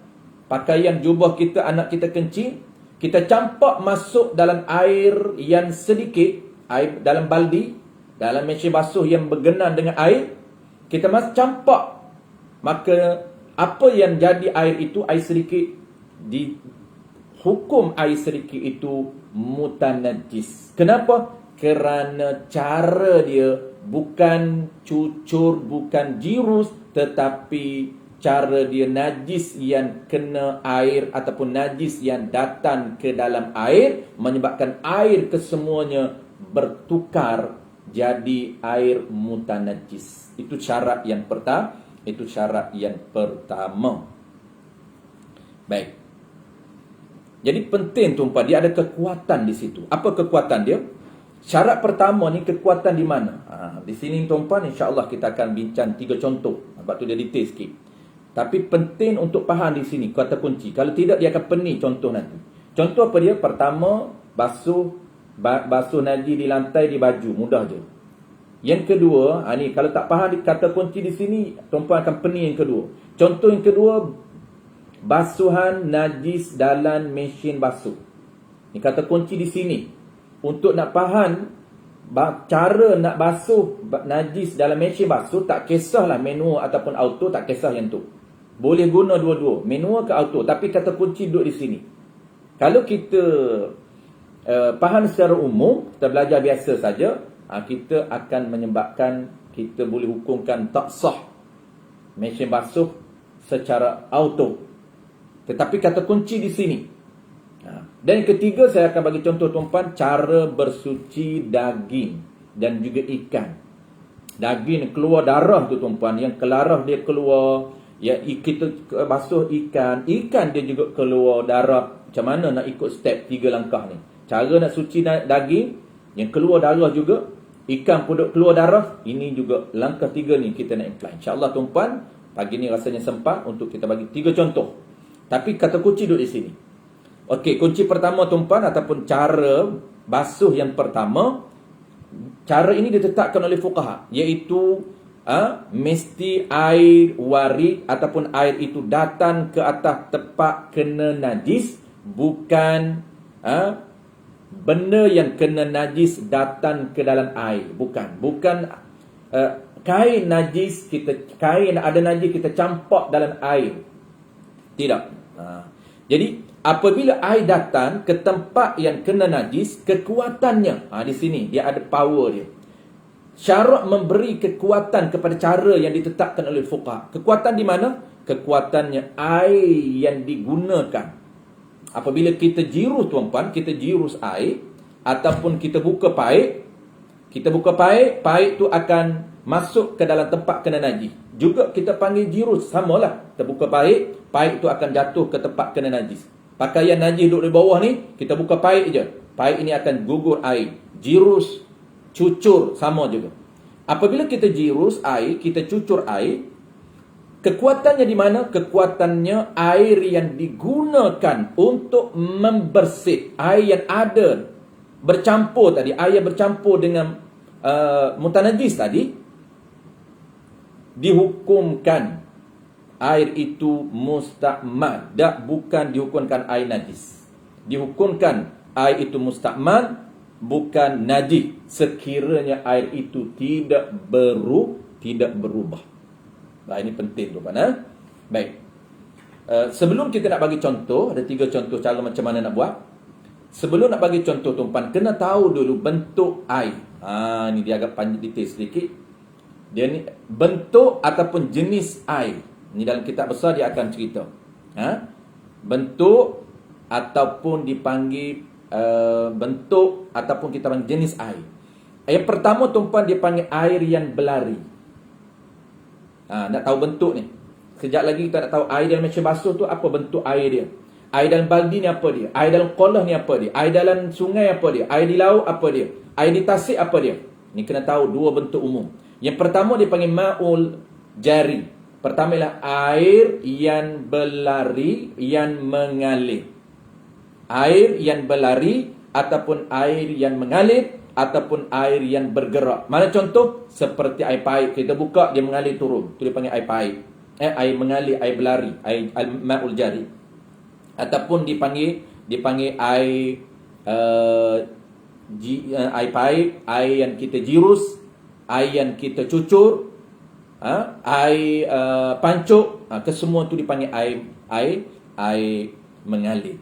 Speaker 2: jubah kita, anak kita kencing, kita campak masuk dalam air yang sedikit, air dalam baldi, dalam mesin basuh yang bergenang dengan air, kita campak. Maka apa yang jadi air itu, air sedikit, di hukum air sedikit itu mutanajis. Kenapa? Kerana cara dia bukan cucur, bukan jirus, tetapi cara dia najis yang kena air ataupun najis yang datang ke dalam air, menyebabkan air kesemuanya bertukar jadi air mutanajis. Itu syarat yang pertama. Baik. Jadi penting tuan-puan, dia ada kekuatan di situ. Apa kekuatan dia? Syarat pertama ni, kekuatan di mana? Di sini tuan-puan, insya-Allah kita akan bincang 3 contoh. Sebab tu dia detail sikit. Tapi penting untuk faham di sini kata kunci. Kalau tidak dia akan pening contoh nanti. Contoh apa dia? Pertama, basuh najis di lantai di baju, mudah je. Yang kedua, ni kalau tak faham kata kunci di sini, tuan-puan akan pening yang kedua. Contoh yang kedua, basuhan najis dalam mesin basuh. Ni kata kunci di sini. Untuk nak faham cara nak basuh najis dalam mesin basuh, tak kisahlah manual ataupun auto, tak kisah yang tu. Boleh guna dua-dua, manual ke auto, tapi kata kunci duduk di sini. Kalau kita faham secara umum, kita belajar biasa saja, kita akan menyebabkan kita boleh hukumkan tak sah mesin basuh secara auto. Tetapi kata kunci di sini. Dan yang ketiga, saya akan bagi contoh tuan-puan, cara bersuci daging dan juga ikan. Daging keluar darah tu tuan-puan, yang kelarah dia keluar, ya kita basuh ikan dia juga keluar darah. Macam mana nak ikut step 3 langkah ni? Cara nak suci daging yang keluar darah juga, ikan pun keluar darah, ini juga langkah 3 ni kita nak apply. InsyaAllah tuan-puan, pagi ni rasanya sempat untuk kita bagi 3 contoh. Tapi kata kunci duduk di sini. Okey, kunci pertama tuan-puan ataupun cara basuh yang pertama, cara ini ditetapkan oleh fuqaha, iaitu mesti air warid ataupun air itu datang ke atas tempat kena najis, bukan benda yang kena najis datang ke dalam air, bukan kain najis kain ada najis kita campak dalam air, tidak. Jadi apabila air datang ke tempat yang kena najis, kekuatannya di sini dia ada power dia. Syarak memberi kekuatan kepada cara yang ditetapkan oleh fuqaha. Kekuatan di mana? Kekuatannya air yang digunakan. Apabila kita jirus tuan-puan, kita jirus air ataupun kita buka paip, paip tu akan masuk ke dalam tempat kena najis. Juga kita panggil jirus, samalah. Kita buka paip tu akan jatuh ke tempat kena najis. Pakaian najis duduk di bawah ni, kita buka paip je, paip ini akan gugur air. Jirus, cucur, sama juga. Apabila kita jirus air, kita cucur air, kekuatannya di mana? Kekuatannya air yang digunakan untuk membersih. Air yang ada bercampur tadi, air yang bercampur dengan mutanajis tadi, dihukumkan air itu mustakmal. Bukan dihukumkan air najis. Dihukumkan air itu mustakmal, bukan najis, sekiranya air itu tidak berubah. Nah, ini penting tuan-tuan. Baik. Sebelum kita nak bagi contoh, ada 3 contoh cara macam mana nak buat. Sebelum nak bagi contoh tuan-tuan, kena tahu dulu bentuk air. Ni dia agak panjang detail sedikit. Dia ni bentuk ataupun jenis air. Ni dalam kitab besar dia akan cerita. Bentuk ataupun dipanggil bentuk ataupun kita panggil jenis air. Yang pertama tuan-puan, dia panggil air yang berlari. Nak tahu bentuk ni. Sekejap lagi kita nak tahu air dalam mesin basuh tu apa bentuk air dia. Air dalam baldi ni apa dia? Air dalam kolah ni apa dia? Air dalam sungai apa dia? Air di laut apa dia? Air di tasik apa dia? Ni kena tahu 2 bentuk umum. Yang pertama dia panggil ma'ul jari. Pertama ialah air yang berlari, yang mengalir. Air yang berlari ataupun air yang mengalir ataupun air yang bergerak. Mana contoh? Seperti air paip. Kita buka, dia mengalir turun. Itu dia panggil air paip. Air mengalir, air berlari, air ma'ul jari. Ataupun dipanggil air air paip, air yang kita jirus, air yang kita cucur, air pancuk, kesemua tu dipanggil air mengalir.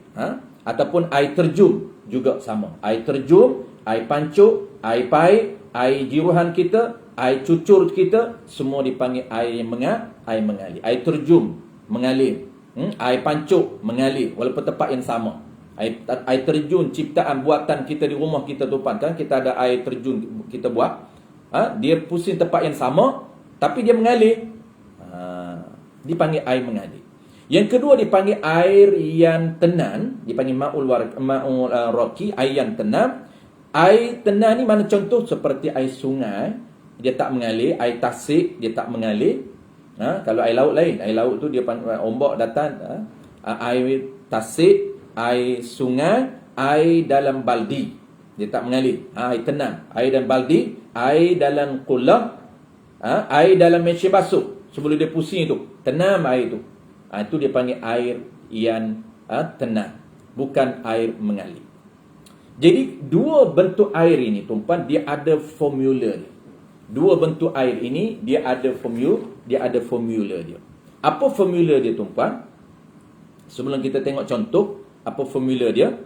Speaker 2: Ataupun air terjun juga sama. Air terjun, air pancuk, air paip, air jiruhan kita, air cucur kita, semua dipanggil air yang mengalir. Air terjun mengalir, air pancuk mengalir, walaupun tempat yang sama. Air terjun ciptaan buatan kita di rumah kita tuan kan, kita ada air terjun kita buat. Dia pusing tempat yang sama, tapi dia mengalir. Dipanggil air mengalir. Yang kedua dipanggil air yang tenang, dipanggil ma'ul raqi, air yang tenang. Air tenang ni mana contoh? Seperti air sungai, dia tak mengalir. Air tasik, dia tak mengalir. Kalau air laut lain. Air laut tu dia ombak datang. Air tasik, air sungai, air dalam baldi, dia tak mengalir. Air tenang. Air dalam baldi, air dalam kulah, air dalam mesin basuh. Sebelum dia pusing tu, tenang air tu. Itu dia panggil air yang tenang, bukan air mengalir. Jadi dua bentuk air ini tuan-tuan, dia ada formula dia. Dua bentuk air ini dia ada formula dia. Apa formula dia tuan-tuan? Sebelum kita tengok contoh, apa formula dia?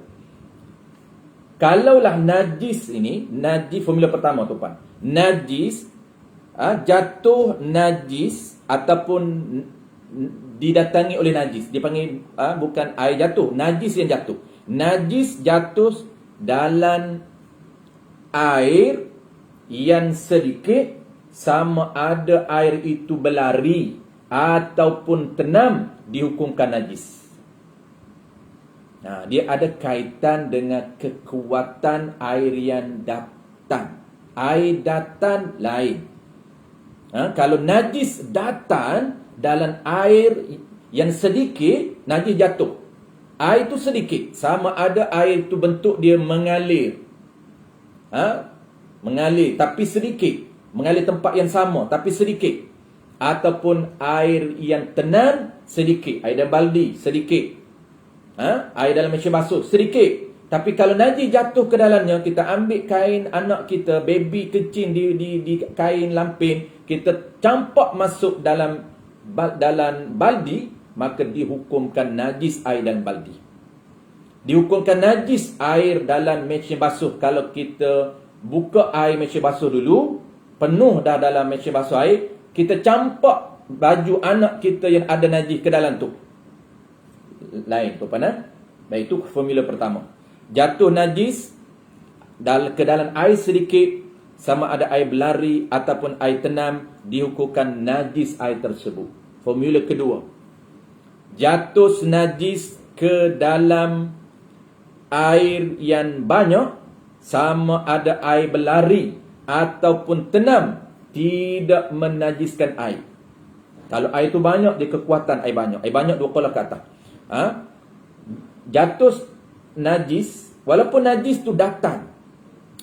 Speaker 2: Kalaulah najis ini, najis formula pertama tuan-tuan. Najis jatuh najis ataupun didatangi oleh najis. Dia panggil bukan air jatuh, najis yang jatuh. Najis jatuh dalam air yang sedikit, sama ada air itu berlari ataupun tenam, dihukumkan najis. Dia ada kaitan dengan kekuatan air yang datang. Air datang lain. Kalau najis datang dalam air yang sedikit, najis jatuh. Air itu sedikit, sama ada air itu bentuk dia mengalir. Mengalir tapi sedikit. Mengalir tempat yang sama tapi sedikit. Ataupun air yang tenang sedikit. Air dalam baldi sedikit. Air dalam mesin basuh sedikit. Tapi kalau najis jatuh ke dalamnya, kita ambil kain anak kita, baby kecil di kain lampin, kita campak masuk dalam baldi, maka dihukumkan najis air dalam baldi. Dihukumkan najis air dalam mesin basuh. Kalau kita buka air mesin basuh dulu, penuh dah dalam mesin basuh air, kita campak baju anak kita yang ada najis ke dalam tu. Lain tu pandang. Baik, itu formula pertama. Jatuh najis ke dalam air sedikit, sama ada air berlari ataupun air tenam, dihukumkan najis air tersebut. Formula kedua. Jatuh najis ke dalam air yang banyak, sama ada air berlari ataupun tenam, tidak menajiskan air. Kalau air itu banyak, dia kekuatan air banyak. Air banyak dua kolah ke atas. Jatuh najis, walaupun najis tu datang.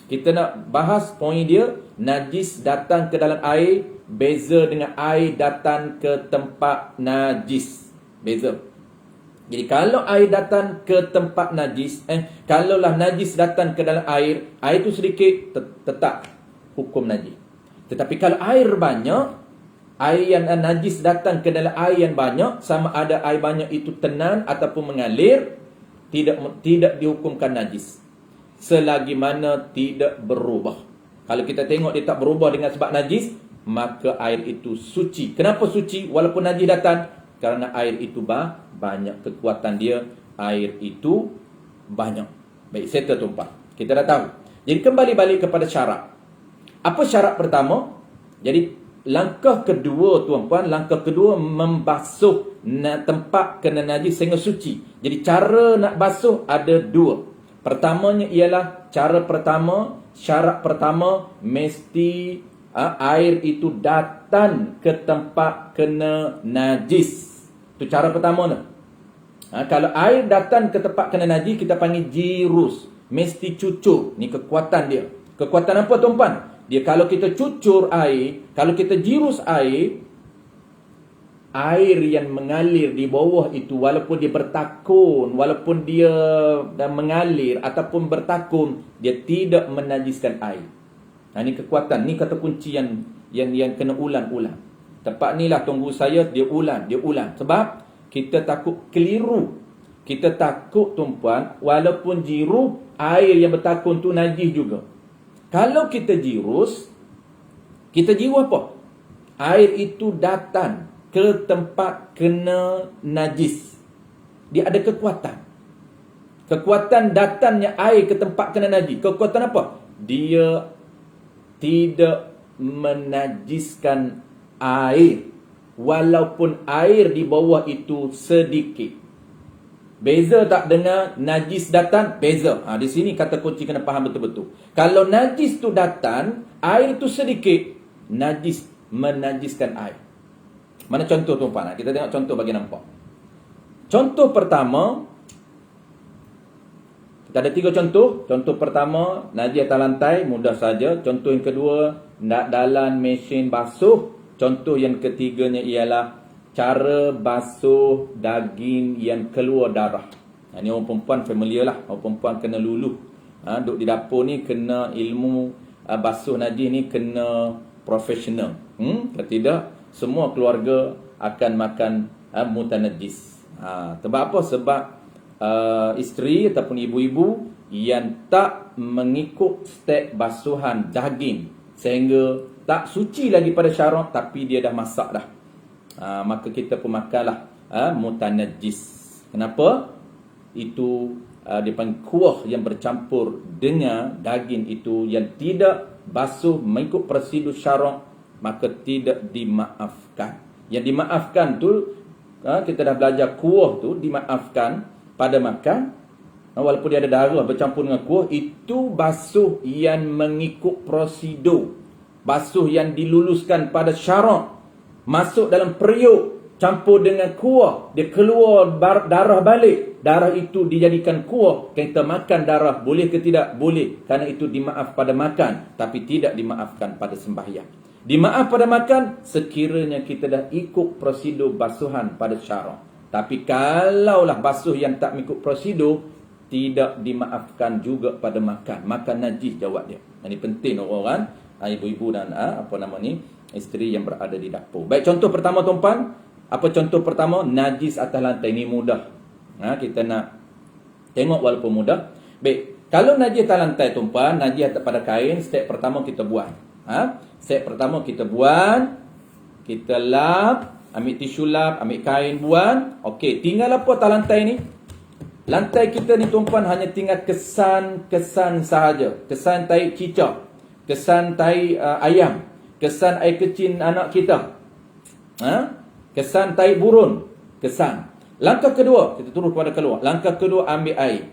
Speaker 2: Kita nak bahas poin dia, najis datang ke dalam air beza dengan air datang ke tempat najis. Beza. Jadi kalau air datang ke tempat najis, kalaulah najis datang ke dalam air itu sedikit, tetap hukum najis. Tetapi kalau air banyak, air yang najis datang ke dalam air yang banyak, sama ada air banyak itu tenang ataupun mengalir, tidak dihukumkan najis. Selagi mana tidak berubah. Kalau kita tengok dia tak berubah dengan sebab najis, maka air itu suci. Kenapa suci? Walaupun najis datang, kerana air itu banyak kekuatan dia, air itu banyak. Baik, settle tuan-tuan. Kita dah tahu. Jadi kembali balik kepada syarat. Apa syarat pertama? Jadi langkah kedua tuan-tuan, langkah kedua membasuh tempat kena najis sehingga suci. Jadi cara nak basuh ada dua. Pertamanya ialah syarat pertama mesti air itu datang ke tempat kena najis. Itu cara pertama ni. Kalau air datang ke tempat kena najis, kita panggil jirus. Mesti cucur. Ni kekuatan dia. Kekuatan apa tuan-tuan? Dia kalau kita cucur air, kalau kita jirus air yang mengalir di bawah itu, walaupun dia bertakun, walaupun dia mengalir ataupun bertakun, dia tidak menajiskan air. Ini kekuatan, ni kata kunci yang kena ulang-ulang. Tempat ni lah tunggu saya, dia ulang. Sebab kita takut keliru. Kita takut tuan-puan, walaupun jiru, air yang bertakun tu najis juga. Kalau kita jiru apa? Air itu datang ke tempat kena najis. Dia ada kekuatan. Kekuatan datangnya air ke tempat kena najis. Kekuatan apa? Dia tidak menajiskan air. Walaupun air di bawah itu sedikit. Beza tak dengan najis datang? Beza. Di sini kata kunci kena faham betul-betul. Kalau najis tu datang, air tu sedikit, najis menajiskan air. Mana contoh tuan-tuan? Kita tengok contoh bagi nampak. Contoh pertama, kita ada 3 contoh. Contoh pertama, najis atas lantai, mudah saja. Contoh yang kedua, dalam mesin basuh. Contoh yang ketiganya ialah cara basuh daging yang keluar darah. Ini orang perempuan familiar lah. Orang perempuan kena luluh. Duduk di dapur ni kena ilmu basuh najis ni kena profesional. Kalau tidak, semua keluarga akan makan mutanajis. Sebab apa? Sebab isteri ataupun ibu-ibu yang tak mengikut step basuhan daging sehingga tak suci lagi pada syarak, tapi dia dah masak dah, maka kita pun makanlah mutanajis. Kenapa? Itu dipanggil kuah yang bercampur dengan daging itu yang tidak basuh mengikut prosedur syarak, maka tidak dimaafkan. Yang dimaafkan tu, kita dah belajar kuah tu dimaafkan pada makan, walaupun dia ada darah bercampur dengan kuah, itu basuh yang mengikut prosedur, basuh yang diluluskan pada syarak, masuk dalam periuk, campur dengan kuah, dia keluar darah balik, darah itu dijadikan kuah, kita makan darah, boleh ke tidak? Boleh, kerana itu dimaaf pada makan, tapi tidak dimaafkan pada sembahyang. Dimaaf pada makan sekiranya kita dah ikut prosedur basuhan pada syarak. Tapi kalaulah basuh yang tak mengikut prosedur, tidak dimaafkan juga pada makan. Makan najis jawab dia. Ini penting orang-orang, ibu-ibu dan isteri yang berada di dapur. Baik, contoh pertama tuan-puan. Apa contoh pertama? Najis atas lantai. Ini mudah. Kita nak tengok walaupun mudah. Baik, kalau najis atas lantai tuan-puan, najis atas pada kain, step pertama kita buang. Step pertama kita buang, kita lap, ambil tisu lap, ambil kain, buang. Okey, tinggal apa atas lantai ni? Lantai kita ni tuan-puan hanya tinggal kesan sahaja. Kesan tai cicak, kesan tai ayam, kesan air kecil anak kita, kesan tai burun, kesan. Langkah kedua, kita turun kepada keluar. Langkah kedua, ambil air.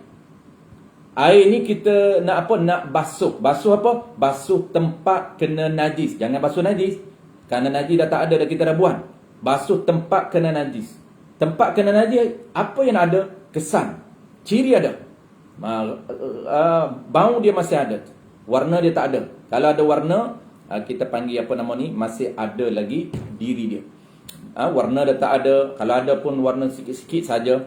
Speaker 2: Air ni kita nak apa? Nak basuh. Basuh apa? Basuh tempat kena najis. Jangan basuh najis, kerana najis dah tak ada, dah kita dah buang. Basuh tempat kena najis. Tempat kena najis, apa yang ada? Kesan. Ciri ada. Bau dia masih ada. Warna dia tak ada. Kalau ada warna, kita panggil apa nama ni, masih ada lagi diri dia. Warna dah tak ada. Kalau ada pun warna sikit-sikit saja.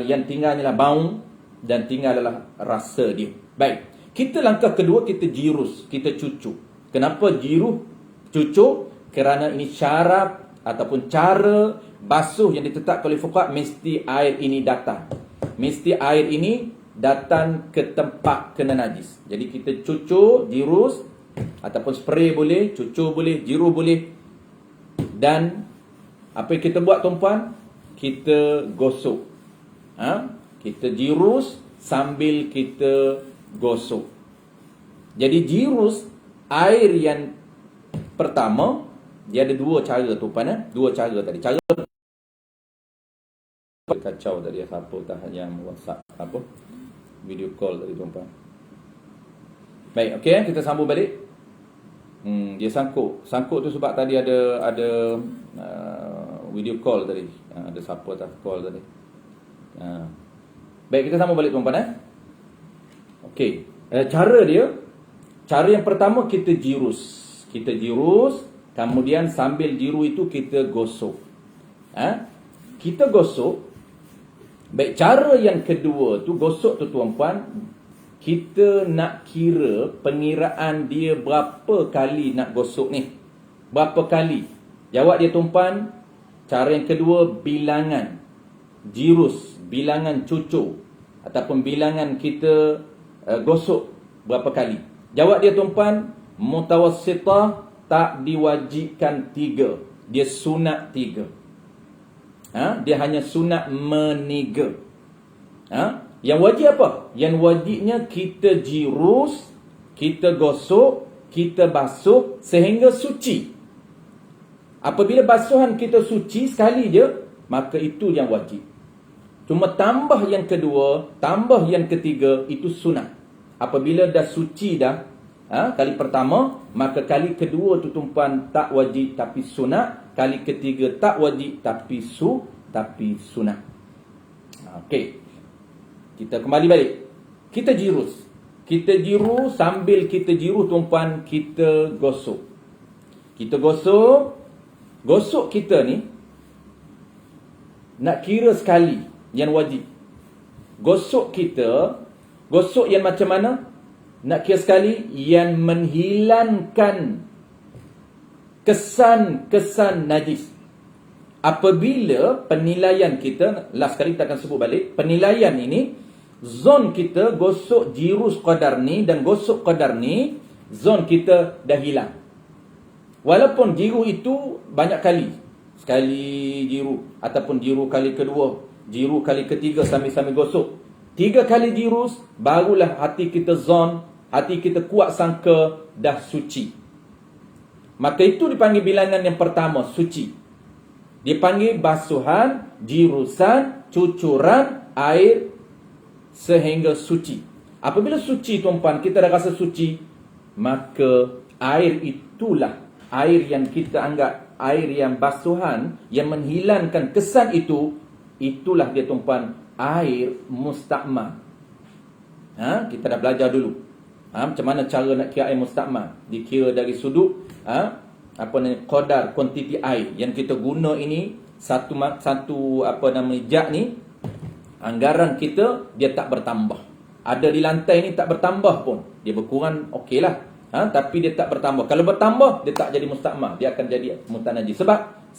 Speaker 2: Yang tinggal ialah bau dan tinggal adalah rasa dia. Baik, kita langkah kedua, kita jirus, kita cucuk. Kenapa jirus, cucuk? Kerana ini syarat ataupun cara basuh yang ditetapkan oleh fuqaha, mesti air ini datang. Mesti air ini datang ke tempat kena najis. Jadi kita cucuk, jirus, ataupun spray boleh, cucuk boleh, jirus boleh. Dan apa yang kita buat tuan-puan? Kita gosok. Kita jirus sambil kita gosok. Jadi jirus, air yang pertama, dia ada dua cara tuan-puan. Dua cara tadi. Cara kacau tadi, siapa tahan yang WhatsApp apa? Video call tadi tuan-puan. Baik, okey, kita sambung balik. Dia sangkut tu sebab tadi ada video call tadi. Ada siapa tak call tadi. Baik, kita sambung balik tuan-puan. Okey, cara yang pertama kita jirus. Kita jirus, kemudian sambil jiru itu kita gosok. Kita gosok. Baik, cara yang kedua tu gosok tu tuan-puan, kita nak kira pengiraan dia berapa kali nak gosok ni. Berapa kali? Jawab dia tuan-puan. Cara yang kedua, bilangan jirus, bilangan cucuk ataupun bilangan kita gosok berapa kali. Jawab dia tuan-puan, mutawassitah tak diwajibkan 3. Dia sunat 3. Dia hanya sunat meniga. Yang wajib apa? Yang wajibnya kita jirus, kita gosok, kita basuh sehingga suci. Apabila basuhan kita suci sekali je, maka itu yang wajib. Cuma tambah yang kedua, tambah yang ketiga, itu sunat. Apabila dah suci dah, kali pertama, maka kali kedua tu tuan-puan tak wajib tapi sunat. Kali ketiga tak wajib tapi sunat. Okey. Kita kembali balik. Kita jirus. Kita jiru, sambil kita jiru tuan-puan, kita gosok. Kita gosok. Gosok kita ni nak kira sekali yang wajib. Gosok kita Gosok yang macam mana? Nak kira sekali, yang menghilangkan kesan-kesan najis. Apabila penilaian kita, last kali kita akan sebut balik, penilaian ini, zon kita gosok jirus qadar ni dan gosok qadar ni, zon kita dah hilang. Walaupun jiru itu banyak kali. Sekali jiru, ataupun jiru kali kedua, jiru kali ketiga sambil-sambil gosok. 3 kali jirus, barulah hati kita zon, hati kita kuat sangka dah suci. Maka itu dipanggil bilangan yang pertama, suci. Dipanggil basuhan, jirusan, cucuran, air sehingga suci. Apabila suci tuan-puan, kita dah rasa suci, maka air itulah air yang kita anggap air yang basuhan, yang menghilangkan kesan itu, itulah dia tuan-puan, air mustakmal. Kita dah belajar dulu. Macam mana cara nak kira air mustakmal? Dikira dari sudut qadar, kuantiti air yang kita guna ini, satu jak ni, anggaran kita dia tak bertambah. Ada di lantai ni tak bertambah pun, dia berkurang okeylah. Tapi dia tak bertambah. Kalau bertambah, dia tak jadi mustakmal, dia akan jadi mutanajis.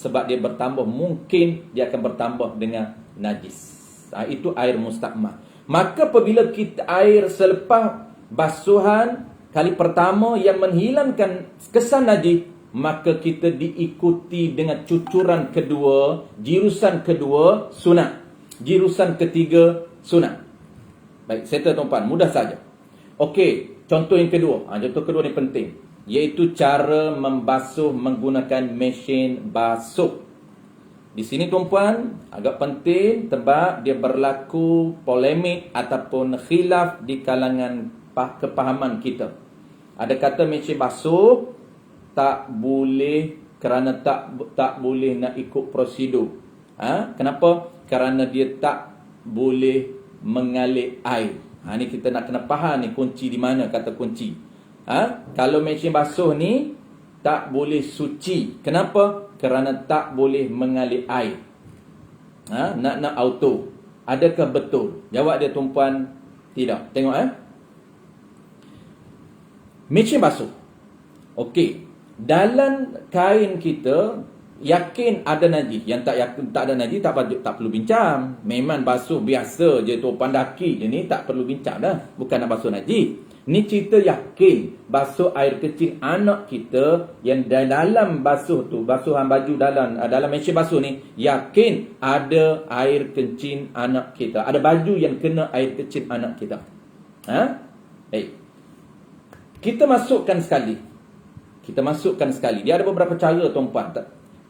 Speaker 2: Sebab dia bertambah, mungkin dia akan bertambah dengan najis. Itu air mustakmal. Maka apabila kita air selepas basuhan kali pertama yang menghilangkan kesan najis, maka kita diikuti dengan cucuran kedua, jirusan kedua, sunat. Jirusan ketiga, sunat. Baik, settle tuan-puan, mudah saja. Okey, contoh yang kedua. Contoh kedua ni penting, iaitu cara membasuh menggunakan mesin basuh. Di sini tuan-puan agak penting sebab dia berlaku polemik ataupun khilaf di kalangan kepahaman kita. Ada kata mesin basuh tak boleh kerana tak boleh nak ikut prosedur. Kenapa? Kerana dia tak boleh mengalir air. Ni kita nak kena faham ni kunci di mana kata kunci. Kalau mesin basuh ni tak boleh suci. Kenapa? Kerana tak boleh mengalir air. Nak auto. Adakah betul? Jawab dia tuan-puan, tidak. Tengok mesin basuh. Okey. Dalam kain kita yakin ada najis. Yang tak ada najis tak perlu bincang. Memang basuh biasa je tu pandaki je ni, tak perlu bincang dah. Bukan nak basuh najis. Ni cerita yakin basuh air kecil anak kita yang dalam basuh tu, basuhan baju dalam mesin basuh ni, yakin ada air kencing anak kita. Ada baju yang kena air kecil anak kita. Baik. Kita masukkan sekali. Dia ada beberapa cara tuan-puan.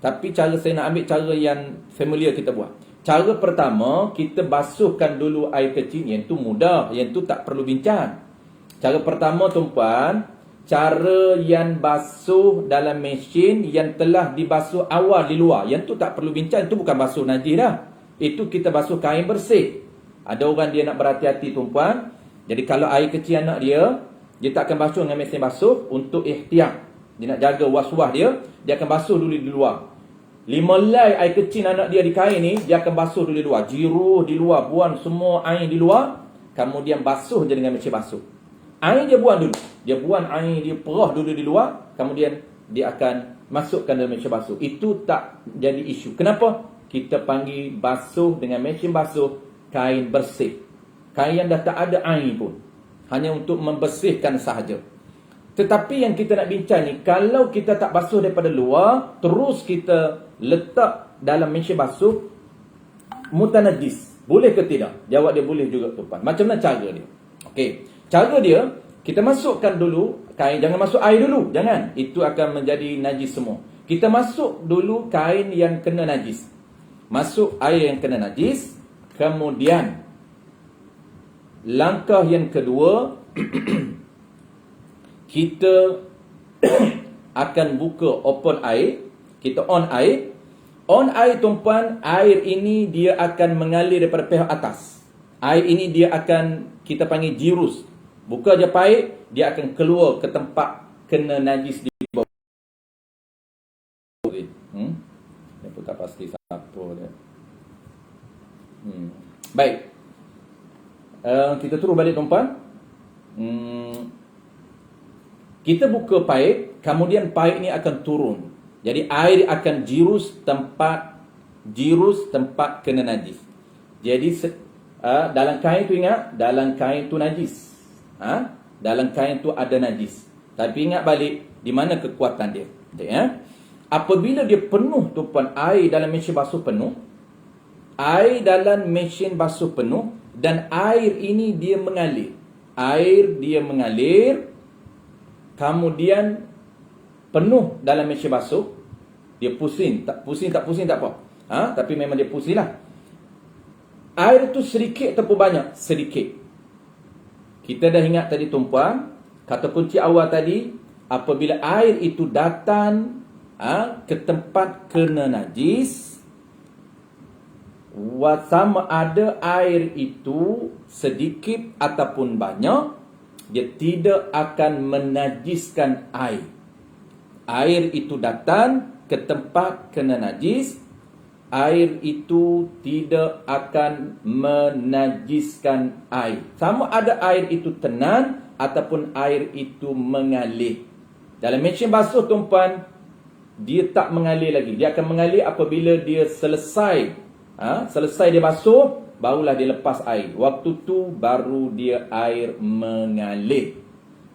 Speaker 2: Tapi cara saya nak ambil cara yang familiar kita buat. Cara pertama, kita basuhkan dulu air kecil. Yang tu mudah, yang tu tak perlu bincang. Cara pertama tuan-puan, cara yang basuh dalam mesin yang telah dibasuh awal di luar. Yang tu tak perlu bincang, itu bukan basuh najis dah. Itu kita basuh kain bersih. Ada orang dia nak berhati-hati tuan-puan. Jadi kalau air kecil anak dia tak akan basuh dengan mesin basuh untuk ihtiyat. Dia nak jaga was-was dia akan basuh dulu di luar. 5 helai air kecil anak dia di kain ni, dia akan basuh dulu di luar. Jiruh di luar, buang semua air di luar. Kemudian basuh je dengan mesin basuh. Air dia buang dulu. Dia buang air, dia perah dulu di luar. Kemudian dia akan masukkan dalam mesin basuh. Itu tak jadi isu. Kenapa? Kita panggil basuh dengan mesin basuh kain bersih. Kain yang dah tak ada air pun. Hanya untuk membersihkan sahaja. Tetapi yang kita nak bincang ni, kalau kita tak basuh daripada luar, terus kita letak dalam mesin basuh, mutanajis. Boleh ke tidak? Jawab dia boleh juga tuan. Macam mana cara dia? Okey. Cara dia, kita masukkan dulu kain, jangan masuk air dulu. Jangan. Itu akan menjadi najis semua. Kita masuk dulu kain yang kena najis. Masuk air yang kena najis. Kemudian, langkah yang kedua, kita akan buka open air. Kita on air. On air tuan-puan, air ini dia akan mengalir daripada pihak atas. Air ini dia akan, kita panggil jirus. Buka je paip, dia akan keluar ke tempat kena najis di bawah. Dia pun tak pasti siapa dia. Baik. Kita turun balik tuan-puan. Kita buka paip, kemudian paip ni akan turun. Jadi air akan jirus tempat kena najis. Jadi dalam kain tu ingat, dalam kain tu najis. Dalam kain tu ada najis. Tapi ingat balik di mana kekuatan dia. Ya. Apabila dia penuh tuan air dalam mesin basuh penuh, air dalam mesin basuh penuh dan air ini dia mengalir. Air dia mengalir, kemudian penuh dalam mesin basuh, dia pusing tak apa. Tapi memang dia pusing lah. Air itu sedikit ataupun banyak? Sedikit. Kita dah ingat tadi tuan-puan, kata kunci awal tadi, apabila air itu datang ke tempat kena najis, sama ada air itu sedikit ataupun banyak, dia tidak akan menajiskan air. Air itu datang ke tempat kena najis, air itu tidak akan menajiskan air. Sama ada air itu tenang ataupun air itu mengalir. Dalam mesin basuh tuan-puan, dia tak mengalir lagi. Dia akan mengalir apabila dia selesai dia basuh, barulah dia lepas air. Waktu tu baru dia air mengalir.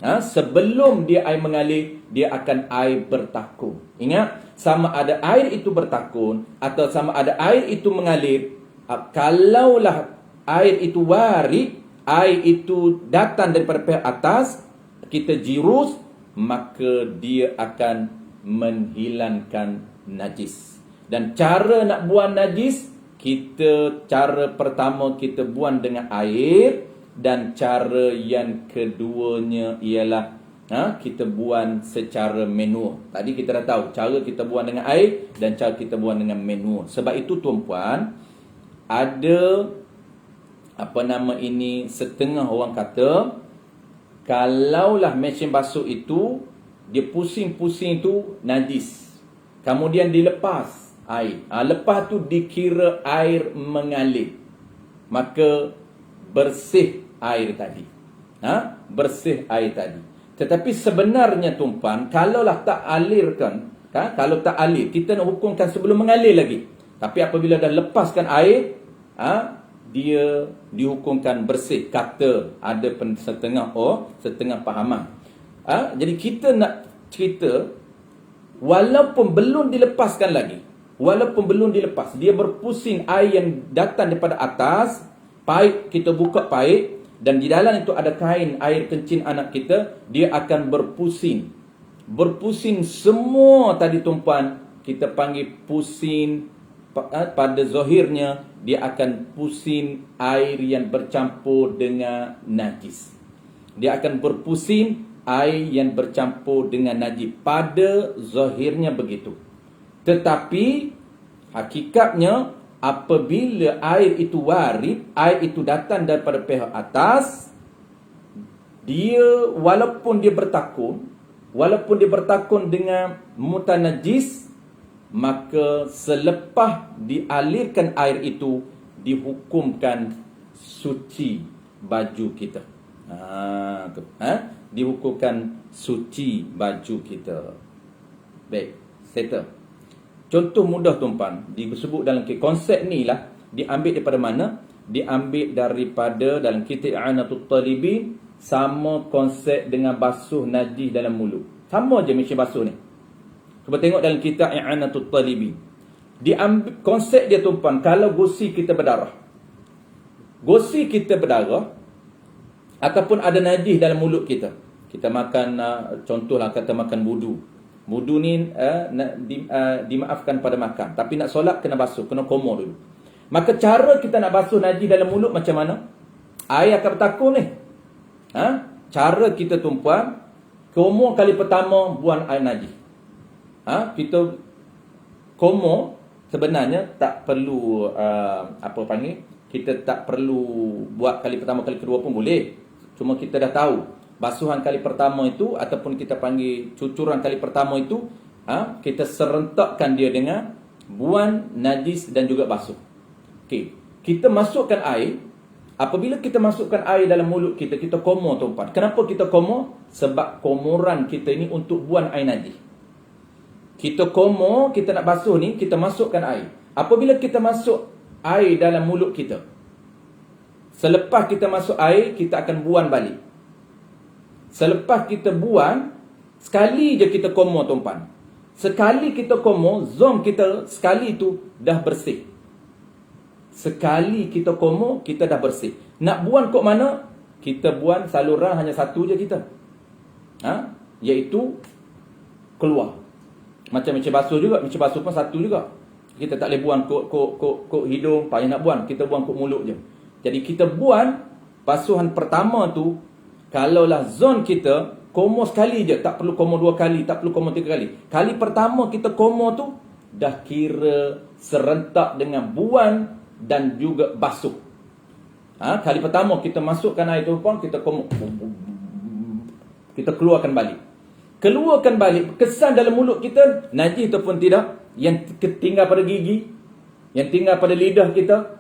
Speaker 2: Sebelum dia air mengalir, dia akan air bertakun. Ingat, sama ada air itu bertakun atau sama ada air itu mengalir, kalaulah air itu warid, air itu datang daripada pihak atas, kita jirus, maka dia akan menghilangkan najis. Dan cara nak buang najis, cara pertama kita buang dengan air, dan cara yang keduanya ialah kita buang secara manual. Tadi kita dah tahu cara kita buang dengan air dan cara kita buang dengan manual. Sebab itu tuan-puan, ada setengah orang kata, kalaulah mesin basuh itu dia pusing-pusing tu najis, kemudian dilepas air, lepas tu dikira air mengalir, maka bersih air tadi. Bersih air tadi. Tetapi sebenarnya tuan-puan, kalaulah tak alirkan, kalau tak alir, kita nak hukumkan sebelum mengalir lagi. Tapi apabila dah lepaskan air, dia dihukumkan bersih. Kata ada setengah pahaman. Jadi kita nak cerita, walaupun belum dilepaskan lagi, dia berpusing air yang datang daripada atas, paip, kita buka paip, dan di dalam itu ada kain air kencing anak kita, dia akan berpusing semua tadi tuan-puan, kita panggil pusing. Pada zahirnya dia akan pusing air yang bercampur dengan najis. Dia akan berpusing air yang bercampur dengan najis. Pada zahirnya begitu. Tetapi hakikatnya, apabila air itu warid, air itu datang daripada pihak atas, dia walaupun dia bertakun dengan mutanajis, maka selepas dialirkan air itu, dihukumkan suci baju kita. Dihukumkan suci baju kita. Baik, settle. Contoh mudah tuan-puan, disebut dalam konsep ni lah, diambil daripada mana? Diambil daripada dalam kitab I'anatul Talibin, sama konsep dengan basuh najis dalam mulut. Sama je mesin basuh ni. Cuba tengok dalam kitab I'anatul Talibin. Diambil konsep dia tuan-puan, kalau gusi kita berdarah. Gusi kita berdarah ataupun ada najis dalam mulut kita. Kita makan, contohlah kata makan budu. Wudu ni dimaafkan pada makan, tapi nak solat kena basuh, kena komo dulu. Maka cara kita nak basuh najis dalam mulut macam mana? Air akan bertakun ni. Cara kita tuan-puan, komo kali pertama buang air najis. Kita komo sebenarnya tak perlu kita tak perlu buat kali pertama, kali kedua pun boleh. Cuma kita dah tahu basuhan kali pertama itu, ataupun kita panggil cucuran kali pertama itu, kita serentakkan dia dengan buang najis dan juga basuh. Okey, kita masukkan air, Apabila kita masukkan air dalam mulut kita, kita komor tuan-tuan. Kenapa kita komor? Sebab komoran kita ni untuk buang air najis. Kita komor, kita nak basuh ni, kita masukkan air. Apabila kita masuk air dalam mulut kita, selepas kita masuk air, kita akan buang balik. Selepas kita buang, sekali je kita komor tuan-tuan. Sekali kita komor, zon kita sekali tu dah bersih. Sekali kita komor, kita dah bersih. Nak buang kok mana? Kita buang saluran hanya satu je kita. Iaitu keluar. Macam basuh juga, macam basuh pun satu juga. Kita tak boleh buang kok hidung, payah nak buang. Kita buang kok mulut je. Jadi kita buang basuhan pertama tu, kalaulah zon kita komor sekali je, tak perlu komor 2 kali, tak perlu komor 3 kali. Kali pertama kita komor tu dah kira serentak dengan buang dan juga basuh. Kali pertama kita masukkan air tu pun, kita komor, kita keluarkan balik. Keluarkan balik, kesan dalam mulut kita najis ataupun tidak, yang tinggal pada gigi, yang tinggal pada lidah kita,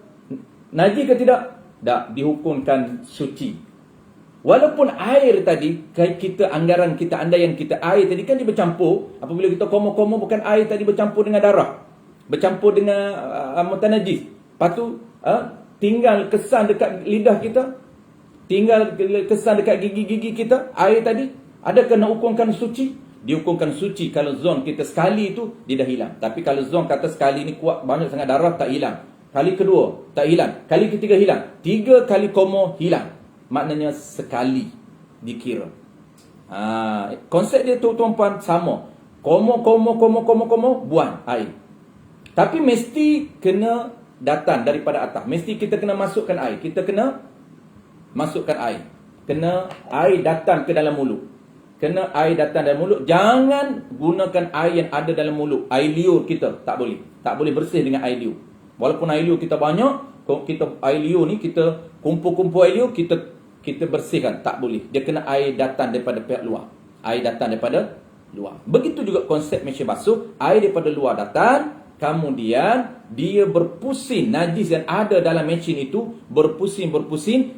Speaker 2: najis ke tidak? Tak, dihukumkan suci. Walaupun air tadi, kita anggaran kita, andaian kita air tadi kan dia bercampur. Apabila kita komor-komor, bukan air tadi bercampur dengan darah, bercampur dengan mutan najis. Lepas tu tinggal kesan dekat lidah kita, tinggal kesan dekat gigi-gigi kita, air tadi. Adakah nak hukumkan suci? Dihukumkan suci kalau zon kita sekali tu dia dah hilang. Tapi kalau zon kata sekali ni kuat banyak sangat darah, tak hilang. Kali kedua tak hilang, kali ketiga hilang, 3 kali komor hilang. Maknanya sekali dikira. Konsep dia tu tuan-tuan sama. Komor, buang air. Tapi mesti kena datang daripada atas. Mesti kita kena masukkan air. Kita kena masukkan air. Kena air datang ke dalam mulut. Kena air datang dalam mulut. Jangan gunakan air yang ada dalam mulut. Air liur kita tak boleh. Tak boleh bersih dengan air liur. Walaupun air liur kita banyak, air liur ni kita kumpul-kumpul air liur, kita bersihkan. Tak boleh. Dia kena air datang daripada pihak luar. Air datang daripada luar. Begitu juga konsep mesin basuh. Air daripada luar datang, kemudian dia berpusing. Najis yang ada dalam mesin itu berpusing.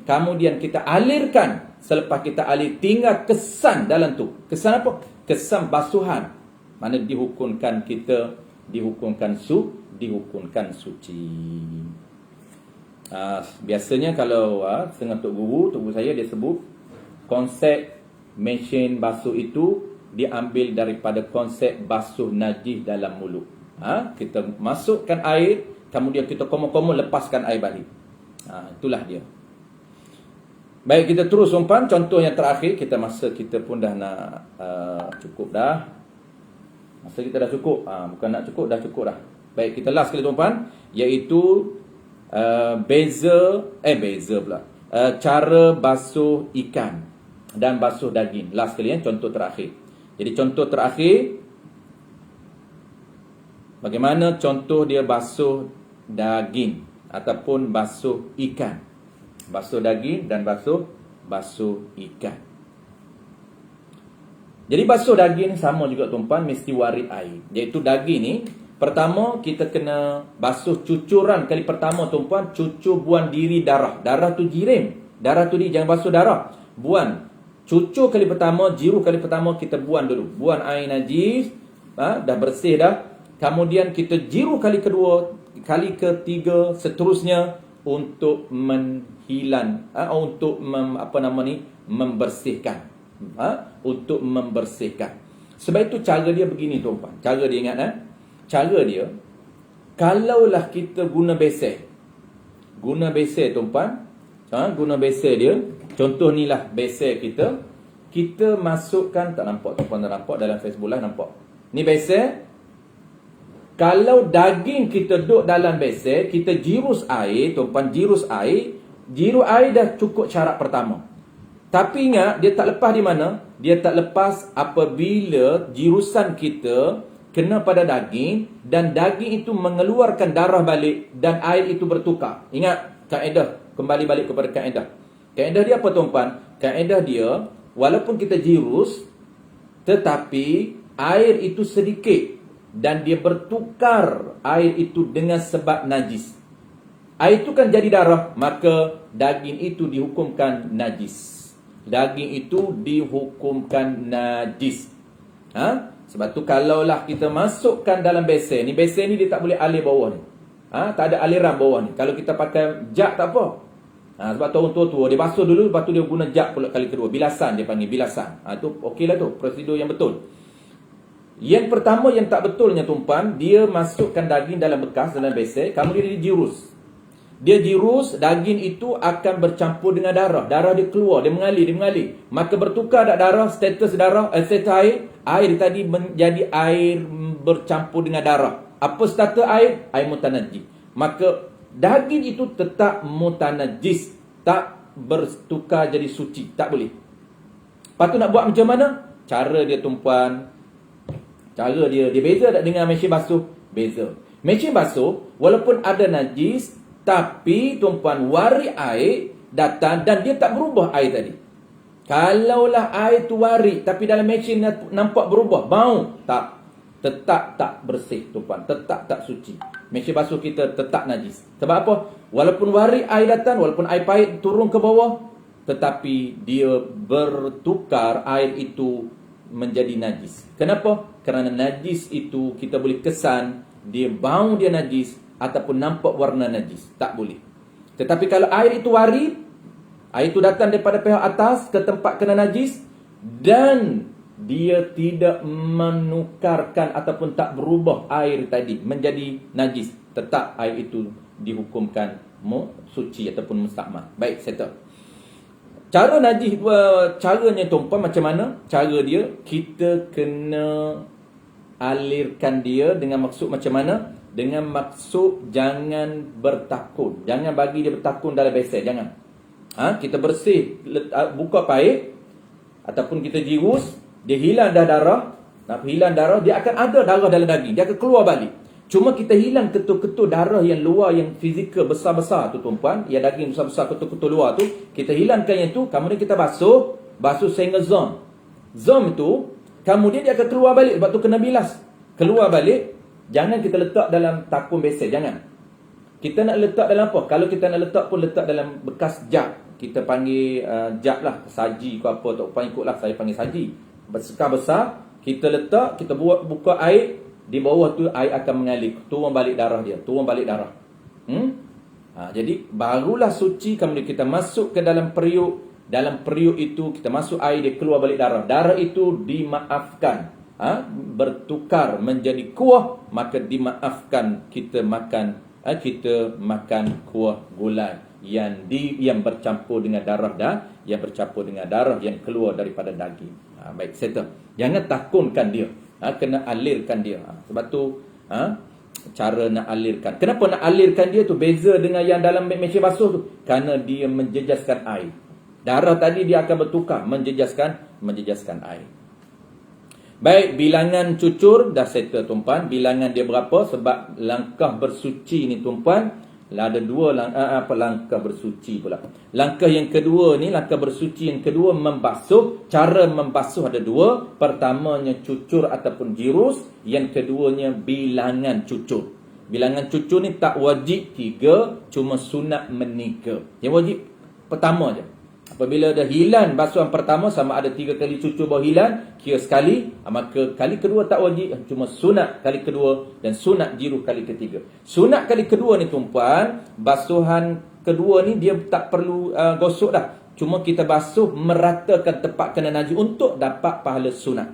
Speaker 2: Kemudian kita alirkan. Selepas kita alir, tinggal kesan dalam tu. Kesan apa? Kesan basuhan. Mana dihukumkan kita, dihukumkan suci. Biasanya kalau setengah tok guru saya dia sebut konsep mesin basuh itu diambil daripada konsep basuh najis dalam mulut. Kita masukkan air, kemudian kita komor-komor, lepaskan air balik. Itulah dia. Baik, kita terus umpan contoh yang terakhir. Masa kita pun dah nak cukup dah. Masa kita dah cukup. Bukan nak cukup, dah cukup dah. Baik, kita last sekali umpan, iaitu cara basuh ikan dan basuh daging. Last sekali contoh terakhir. Jadi contoh terakhir, bagaimana contoh dia basuh daging ataupun basuh ikan. Basuh daging dan basuh ikan. Jadi basuh daging sama juga tuan-tuan, mesti warid air. Iaitu daging ni, pertama kita kena basuh cucuran kali pertama tuan-tuan, cucur buang diri darah. Darah tu jirim. Darah tu jangan basuh darah. Buang. Cucur kali pertama, jiru kali pertama kita buang dulu. Buang air najis, dah bersih dah. Kemudian kita jiru kali kedua, kali ketiga, seterusnya untuk membersihkan. Untuk membersihkan. Sebab itu cara dia begini tuan-tuan. Cara dia ingat cara dia, kalaulah kita guna besar. Guna besar tuan-tuan. Guna besar dia. Contoh ni lah besar kita. Kita masukkan, tak nampak tuan-tuan, tak nampak dalam Facebook Live, nampak. Ni besar. Kalau daging kita duduk dalam besar, kita jirus air, tuan-tuan, jirus air. Jiru air dah cukup syarat pertama. Tapi ingat, dia tak lepas di mana? Dia tak lepas apabila jirusan kita kena pada daging dan daging itu mengeluarkan darah balik dan air itu bertukar. Ingat kaedah, kembali balik kepada kaedah. Kaedah dia apa tuan-tuan? Kaedah dia, walaupun kita jirus, tetapi air itu sedikit dan dia bertukar air itu dengan sebab najis. Air itu kan jadi darah, maka daging itu dihukumkan najis. Daging itu dihukumkan najis. Sebab tu kalaulah kita masukkan dalam besen ni dia tak boleh alir bawah ni. Tak ada aliran bawah ni. Kalau kita pakai jak tak apa. Sebab tu orang tua-tua dia basuh dulu, lepas tu dia guna jak pula kali kedua. Bilasan dia panggil, bilasan. Tu okeylah tu, prosedur yang betul. Yang pertama yang tak betulnya tuan-puan, dia masukkan daging dalam bekas, dalam besen, kemudian dia jirus. Dia jirus, daging itu akan bercampur dengan darah. Darah dia keluar, dia mengalir. Maka bertukar tak darah, status air tadi menjadi air bercampur dengan darah. Apa status air? Air mutanajjis. Maka daging itu tetap mutanajjis, tak bertukar jadi suci, tak boleh. Lepas tu nak buat macam mana? Cara dia tuan-puan, cara dia beza tak dengan mesin basuh? Beza. Mesin basuh walaupun ada najis, tapi tuan-puan wari air datang dan dia tak berubah air tadi. Kalaulah air tu wari tapi dalam mesin nampak berubah, bau, tetap tak bersih tuan-puan, tetap tak suci. Mesin basuh kita tetap najis. Sebab apa? Walaupun wari air datang, walaupun air pahit turun ke bawah, tetapi dia bertukar air itu menjadi najis. Kenapa? Kerana najis itu kita boleh kesan dia bau dia najis ataupun nampak warna najis. Tak boleh. Tetapi kalau air itu wari, air itu datang daripada pihak atas ke tempat kena najis dan dia tidak menukarkan ataupun tak berubah air tadi menjadi najis, tetap air itu dihukumkan suci ataupun mustakmal. Baik, settle. Cara najis, caranya tuan-puan macam mana? Cara dia, kita kena alirkan dia dengan maksud macam mana? Dengan maksud jangan bertakun. Jangan bagi dia bertakun dalam besen, jangan. Kita bersih, buka paip ataupun kita jirus, dia hilang dah darah. Nak hilang darah, dia akan ada darah dalam daging, dia akan keluar balik. Cuma kita hilang ketul-ketul darah yang luar, yang fizikal besar-besar tu tuan-puan, yang daging besar-besar ketul-ketul luar tu, kita hilangkan yang tu, kemudian kita basuh sehingga zon tu, kemudian dia akan keluar balik. Sebab tu kena bilas, keluar balik. Jangan kita letak dalam takun besen, jangan. Kita nak letak dalam apa? Kalau kita nak letak pun letak dalam bekas jak. Kita panggil jak lah, saji ke apa, tak upah ikut lah, saya panggil saji. Besar-besar, kita letak, kita buka air, di bawah tu air akan mengalir, turun balik darah dia, jadi barulah suci. Kemudian kita masuk ke dalam periuk. Dalam periuk itu kita masuk air, dia keluar balik darah. Darah itu dimaafkan, bertukar menjadi kuah, maka dimaafkan kita makan kuah gulai yang bercampur dengan darah yang bercampur dengan darah yang keluar daripada daging. Baik, settle. Jangan takunkan dia. Kena alirkan dia. Sebab tu cara nak alirkan. Kenapa nak alirkan dia tu beza dengan yang dalam mesin basuh tu? Kerana dia menjejaskan air. Darah tadi dia akan bertukar menjejaskan air. Baik, bilangan cucur dah settle tuan-puan. Bilangan dia berapa? Sebab langkah bersuci ni tuan-puan, ada dua langkah bersuci pula. Langkah yang kedua ni, langkah bersuci yang kedua, membasuh. Cara membasuh ada dua. Pertamanya cucur ataupun jirus. Yang keduanya bilangan cucur. Bilangan cucur ni tak wajib 3, cuma sunat menika. Yang wajib pertama je. Apabila dah hilang basuhan pertama, sama ada 3 kali cucur baru hilang, kira sekali, maka kali kedua tak wajib, cuma sunat kali kedua dan sunat jiruh kali ketiga. Sunat kali kedua ni tuan-puan, basuhan kedua ni dia tak perlu gosok dah. Cuma kita basuh meratakan tempat kena najis untuk dapat pahala sunat.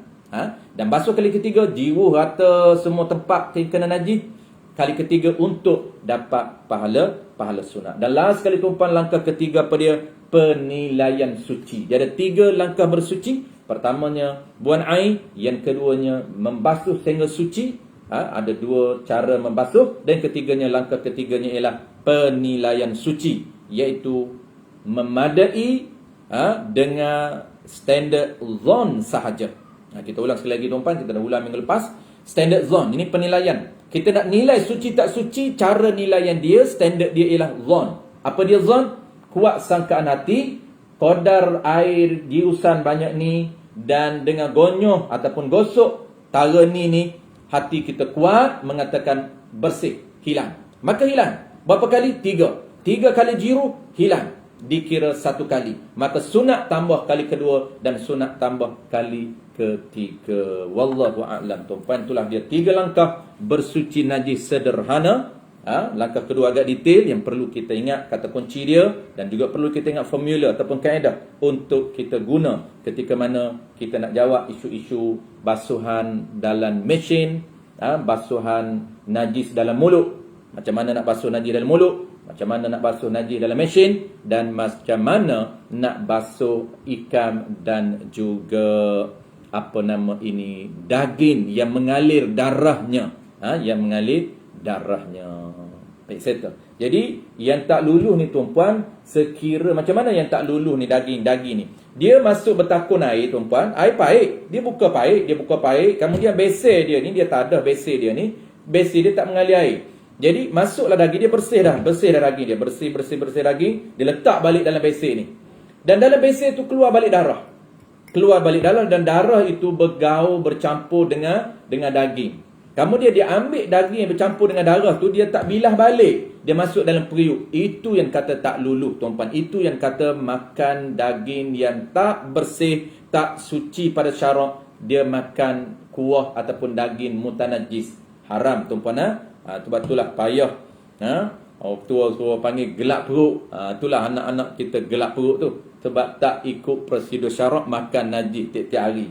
Speaker 2: Dan basuh kali ketiga, jiruh rata semua tempat kena najis. Kali ketiga untuk dapat pahala sunat. Dan last kali tuan-puan, langkah ketiga apa dia? Penilaian suci. Dia ada 3 langkah bersuci. Pertamanya buang air, yang keduanya membasuh sehingga suci. Ada 2 cara membasuh, dan ketiganya, langkah ketiganya ialah penilaian suci, iaitu memadai dengan standard zon sahaja. Kita ulang sekali lagi tuan-puan, kita dah ulang minggu lepas. Standard zon, ini penilaian. Kita nak nilai suci tak suci, cara nilaian dia, standard dia ialah zon. Apa dia zon? Kuat sangkaan hati, qadar air jirusan banyak ni, dan dengan gonyoh ataupun gosok tara ni hati kita kuat mengatakan bersih, hilang. Maka hilang. Berapa kali? 3. 3 kali jiru, hilang. Dikira 1 kali. Maka sunat tambah kali kedua dan sunat tambah kali ketiga. Wallahu a'lam. Tuan-tuan, itulah dia 3 langkah bersuci najis sederhana. Langkah kedua agak detail yang perlu kita ingat kata kunci dia, dan juga perlu kita ingat formula ataupun kaedah untuk kita guna ketika mana kita nak jawab isu-isu basuhan dalam mesin, basuhan najis dalam mulut. Macam mana nak basuh najis dalam mulut, macam mana nak basuh najis dalam mesin, dan macam mana nak basuh ikan dan juga daging yang mengalir darahnya, yang mengalir darahnya. Baik, settle. Jadi yang tak luluh ni tuan-puan, sekira macam mana yang tak luluh ni daging ni. Dia masuk bertakun air tuan-puan, air paik, dia buka paik, kemudian beser dia ni, dia tak ada beser dia ni, beser dia tak mengalir air. Jadi masuklah daging dia, bersih dah daging dia, bersih daging, dia letak balik dalam beser ni. Dan dalam beser tu keluar balik darah. Dan darah itu bergaul, bercampur dengan daging. Kemudian dia ambil daging yang bercampur dengan darah tu, dia tak bilah balik, dia masuk dalam periuk. Itu yang kata tak luluh tuan-tuan. Itu yang kata makan daging yang tak bersih, tak suci pada syarak. Dia makan kuah ataupun daging mutanajis, haram tuan-tuan. Sebab itulah payah. Tua panggil gelap perut. Itulah anak-anak kita gelap perut tu, sebab tak ikut prosedur syarak makan najis tiap-tiap hari.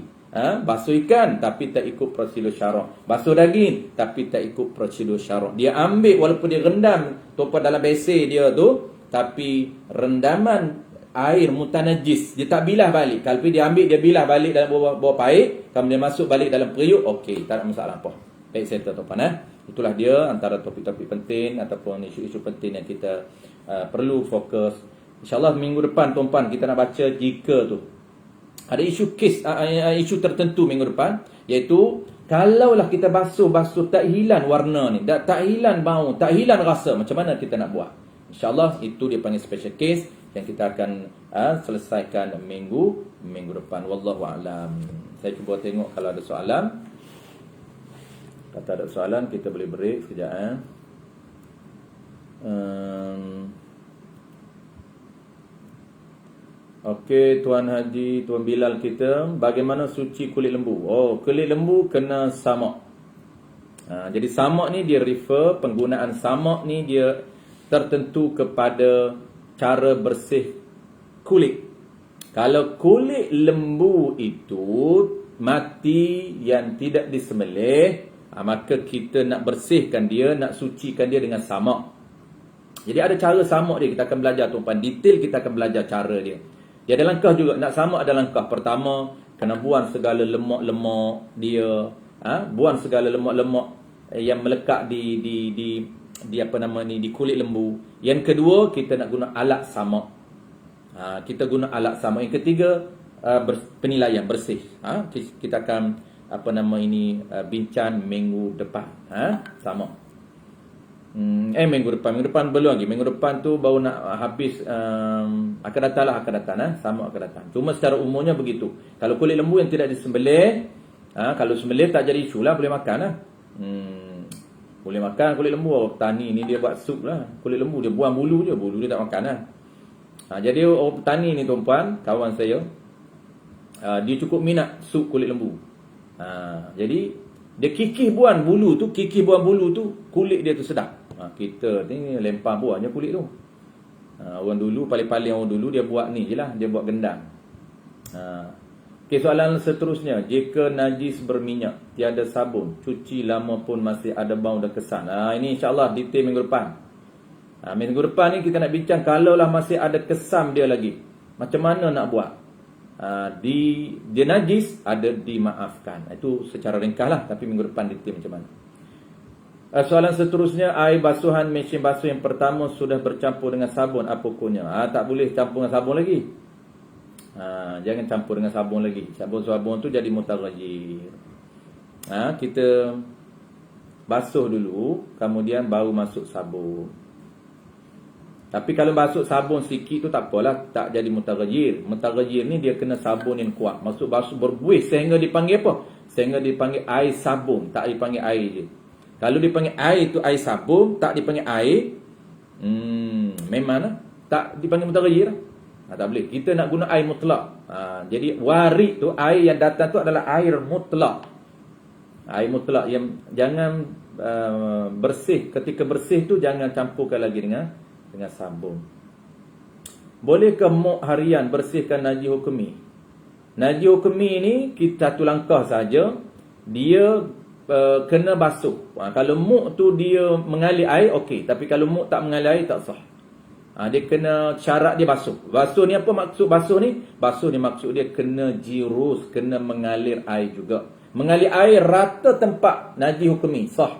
Speaker 2: Basuh ikan tapi tak ikut prosedur syarak, basuh daging tapi tak ikut prosedur syarak. Dia ambil walaupun dia rendam tuan-tuan dalam beser dia tu, tapi rendaman air mutanajis, dia tak bilah balik. Kalau dia ambil, dia bilah balik dalam bawah paik, kemudian masuk balik dalam periuk, okey, tak ada masalah apa. Baik, settle tuan-tuan. Itulah dia antara topik-topik penting ataupun isu-isu penting yang kita perlu fokus. InsyaAllah minggu depan tuan-tuan kita nak baca jika tu ada isu tertentu minggu depan, iaitu kalaulah kita basuh tak hilang warna ni, tak hilang bau, tak hilang rasa, macam mana kita nak buat? InsyaAllah itu dia panggil special case yang kita akan selesaikan minggu depan. Wallahu a'lam. Saya cuba tengok kalau ada soalan. Kalau tak ada soalan, kita boleh break sekejap. Okey, Tuan Haji, Tuan Bilal kita, bagaimana suci kulit lembu? Kulit lembu kena samak. Jadi samak ni dia refer, penggunaan samak ni dia tertentu kepada cara bersih kulit. Kalau kulit lembu itu mati yang tidak disembelih, maka kita nak bersihkan dia, nak sucikan dia dengan samak. Jadi ada cara samak dia, kita akan belajar tuan-tuan. Detail kita akan belajar cara dia. Dia ada langkah juga. Nak samak ada langkah. Pertama, kena buang segala lemak-lemak dia. Buang segala lemak-lemak yang melekat di kulit lembu. Yang kedua, kita nak guna alat samak. Kita guna alat samak. Yang ketiga, penilaian bersih. Kita akan bincang minggu depan. Samak. Minggu depan belum lagi. Minggu depan tu baru nak habis, akan datang. Sama akan datang. Cuma secara umumnya begitu. Kalau kulit lembu yang tidak disembelih, kalau sembelih tak jadi isu lah, boleh makan lah. Boleh makan kulit lembu. Petani ni dia buat sup lah. Kulit lembu dia buang bulu je, bulu dia tak makan lah. Jadi orang petani ni tuan-puan, kawan saya, dia cukup minat sup kulit lembu. Jadi dia kikih buang bulu tu, kulit dia tu sedap. Kita ni lempar buahnya kulit tu. Orang dulu, paling-paling orang dulu dia buat ni je lah, dia buat gendang. Okey, soalan seterusnya, jika najis berminyak, tiada sabun, cuci lama pun masih ada bau dan kesan. Ini insyaAllah detail minggu depan. Minggu depan ni kita nak bincang, kalaulah masih ada kesan dia lagi, macam mana nak buat? Dia najis, ada dimaafkan. Itu secara ringkas lah, tapi minggu depan detail macam mana. Soalan seterusnya, air basuhan mesin basuh yang pertama sudah bercampur dengan sabun, apa hukumnya? Tak boleh campur dengan sabun lagi. Jangan campur dengan sabun lagi. Sabun tu jadi mutaghayyir. Kita basuh dulu, kemudian baru masuk sabun. Tapi kalau basuh sabun sikit tu tak apalah, tak jadi mutaghayyir. Mutaghayyir ni dia kena sabun yang kuat. Maksud basuh berbuih sehingga dipanggil apa? Sehingga dipanggil air sabun, tak dipanggil air je. Kalau dipanggil air tu air sabun, tak dipanggil air, Memang lah. Tak dipanggil mutaghayyir. Tak boleh. Kita nak guna air mutlak. Jadi warid tu, air yang datang tu adalah air mutlak. Air mutlak yang jangan bersih. Ketika bersih tu jangan campurkan lagi dengan sabun. Bolehkah muk harian bersihkan najis hukmi? Najis hukmi ni kita satu langkah saja. Dia kena basuh. Kalau muk tu dia mengalir air, okey. Tapi kalau muk tak mengalir air, tak sah. Dia kena syarat dia basuh. Basuh ni apa maksud basuh ni? Basuh ni maksud dia kena jirus, kena mengalir air juga. Mengalir air rata tempat najis hukmi, sah.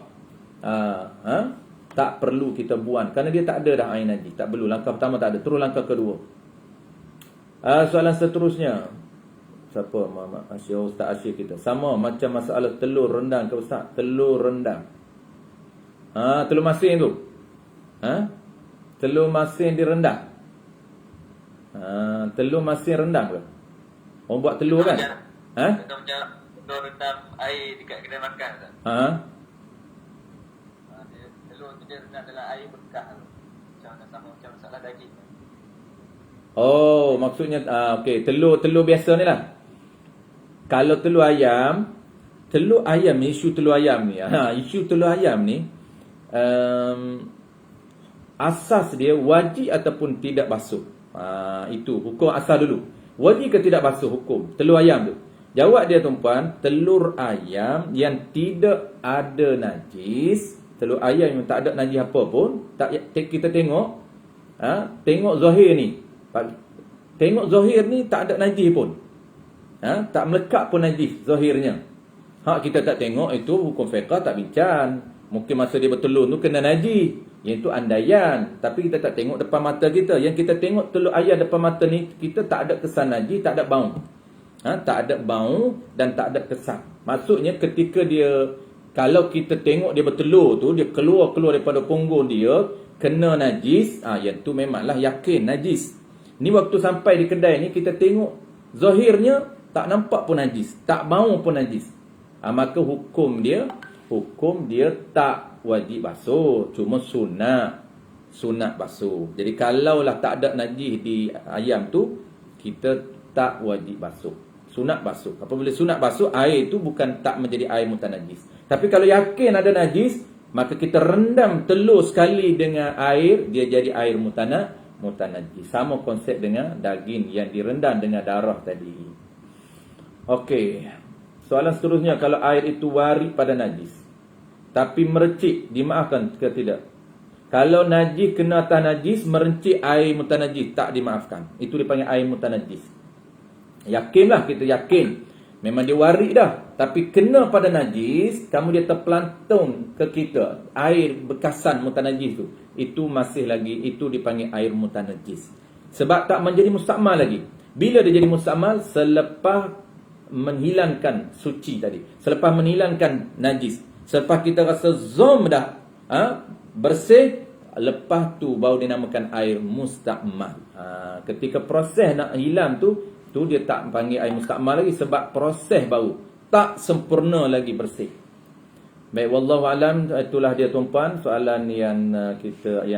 Speaker 2: Tak perlu kita buang kerana dia tak ada dah air najis. Tak perlu. Langkah pertama tak ada. Terus langkah kedua. Soalan seterusnya. Siapa? Ustaz Asyik kita. Sama macam masalah telur rendang ke Ustaz? Telur rendang. Telur masin tu. Telur masin direndang. Telur masin rendang ke? Orang buat telur kan?
Speaker 1: Macam telur rendang air dekat kedai makan tak? Telur tu dia rendang dalam air bekas tu. Sama macam masalah daging.
Speaker 2: Oh, maksudnya okey, telur biasa ni lah. Kalau telur ayam ni, isu telur ayam ni. Isu telur ayam ni asas dia wajib ataupun tidak basuh. Itu hukum asal dulu. Wajib ke tidak basuh hukum telur ayam tu? Jawab dia tuan-puan, telur ayam yang tidak ada najis, telur ayam yang tak ada najis apa pun, kita tengok tengok zahir ni. Tengok zahir ni tak ada najis pun. Tak melekat pun najis zahirnya. Kita tak tengok, itu hukum fiqh tak bincang. Mungkin masa dia bertelur tu kena najis. Yang itu andaian. Tapi kita tak tengok depan mata kita. Yang kita tengok telur ayam depan mata ni, kita tak ada kesan najis, tak ada bau. Tak ada bau dan tak ada kesan. Maksudnya ketika dia, kalau kita tengok dia bertelur tu, dia keluar daripada punggung dia, kena najis, yang tu memanglah yakin najis. Ni waktu sampai di kedai ni, kita tengok zahirnya tak nampak pun najis, tak bau pun najis. Maka hukum dia tak wajib basuh, cuma sunat basuh. Jadi kalaulah tak ada najis di ayam tu, kita tak wajib basuh, sunat basuh. Apabila sunat basuh, air itu bukan tak menjadi air mutanajis. Tapi kalau yakin ada najis, maka kita rendam telur sekali dengan air, dia jadi air mutanajis. Sama konsep dengan daging yang direndam dengan darah tadi. Okey. Soalan seterusnya, kalau air itu warid pada najis tapi mercik, dimaafkan ke tidak? Kalau najis kena atas najis, merencik air mutanajis, tak dimaafkan. Itu dipanggil air mutanajis. Yakinlah, kita yakin memang dia warid dah, tapi kena pada najis, kamu dia terpelantung ke kita air bekasan mutanajis tu, itu masih lagi, itu dipanggil air mutanajis. Sebab tak menjadi mustakmal lagi. Bila dia jadi mustakmal? Selepas menghilangkan suci tadi, selepas menghilangkan najis, selepas kita rasa zom dah bersih, lepas tu baru dinamakan air mustakmal. Ketika proses nak hilang tu dia tak panggil air mustakmal lagi, sebab proses baru tak sempurna lagi bersih. Baik, wallahu alam. Itulah dia tuan-puan soalan yang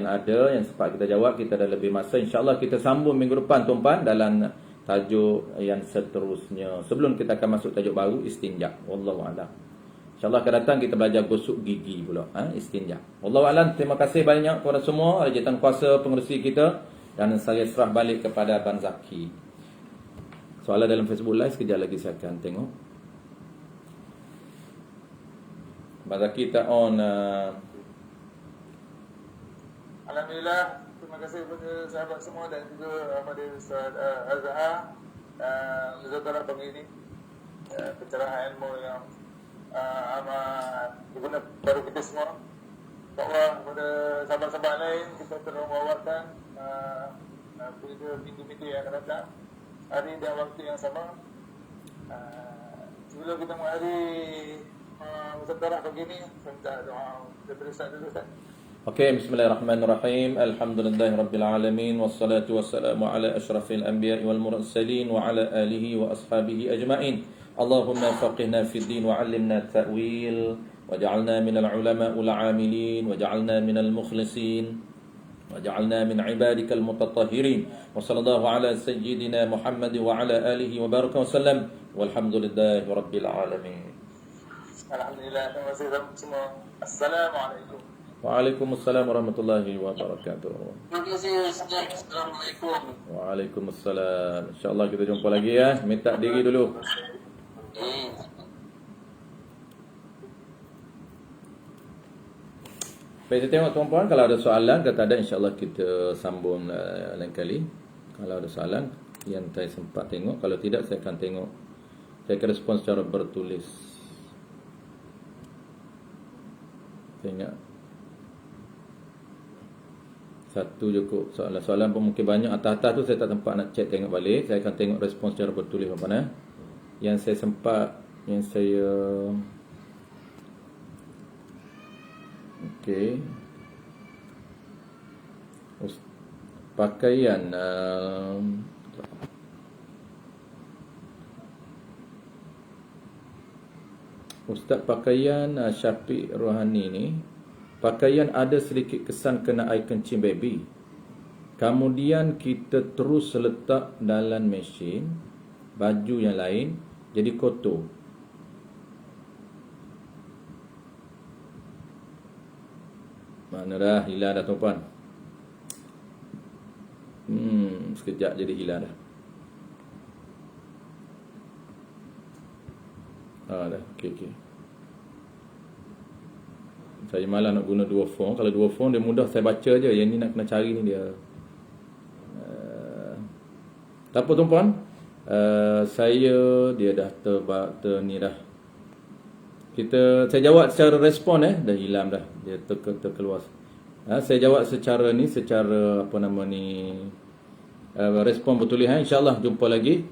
Speaker 2: ada, yang sempat kita jawab. Kita dah lebih masa, insya-Allah kita sambung minggu depan tuan-puan dalam tajuk yang seterusnya. Sebelum kita akan masuk tajuk baru, istinja. Wallahu a'lam. InsyaAllah akan datang kita belajar gosok gigi pula, istinja. Wallahu a'lam. Terima kasih banyak kepada semua, jawatan kuasa pengerusi kita, dan saya serah balik kepada Abang Zaki. Soalan dalam Facebook Live sekejap lagi saya akan tengok. Abang Zaki tak on.
Speaker 1: Alhamdulillah. Terima kasih kepada sahabat semua dan juga kepada Ustaz Azhar Muzakarah pagi ini. Pencerahan ilmu yang amat berguna kepada kita semua. InsyaAllah kepada sahabat-sahabat lain, kita terus membawakan minggu-minggu yang akan datang, hari dan waktu yang sama. Sebelum kita mengakhiri Muzakarah pagi ini, saya minta doa daripada Ustaz dulu, Ustaz.
Speaker 2: Okey, bismillahirrahmanirrahim. Alhamdulillahirabbil alamin, wassalatu wassalamu ala asyrafil anbiya'i wal mursalin wa ala alihi wa ashabihi ajma'in. Allahumma faqihna fid din wa 'allimna ta'wil waj'alna minal ulama'il 'amilin waj'alna minal mukhlisin واجعلنا من عبادك المتطهرين وصلى الله على سيدنا محمد وعلى آله وبارك وسلم والحمد لله رب العالمين.
Speaker 1: Alhamdulillah, terima kasih semua. Assalamualaikum.
Speaker 2: Waalaikumsalam warahmatullahi wabarakatuh.
Speaker 1: Terima kasih Ustaz. Assalamualaikum.
Speaker 2: Waalaikumsalam. InsyaAllah kita jumpa lagi ya. Minta diri dulu. Baik, kita tengok tuan-puan. Kalau ada soalan, kata ada, insyaAllah kita sambung lain kali. Kalau ada soalan yang saya sempat tengok. Kalau tidak, saya akan tengok. Saya akan respon secara bertulis. Tengok. Satu cukup soalan-soalan pun mungkin banyak. Atas-atas tu saya tak sempat nak check tengok balik. Saya akan tengok respon secara bertulis apa-apa. Yang saya sempat, yang saya... Okey. Pakaian Ustaz, pakaian Syafiq Rohani ni, pakaian ada sedikit kesan kena air kencing baby. Kemudian kita terus letak dalam mesin baju yang lain, jadi kotor. Mana dah hilang dah tuan-puan. Sekejap jadi hilang dah. Dah, okey. Saya malah nak guna dua form. Kalau dua form dia mudah saya baca je. Yang ni nak kena cari ni dia. Tak apa tuan-puan. Saya dia dah ni dah. Saya jawab secara respon dah hilang dah. Dia terkeluar. Saya jawab secara apa nama ni, respon bertulis. InsyaAllah jumpa lagi.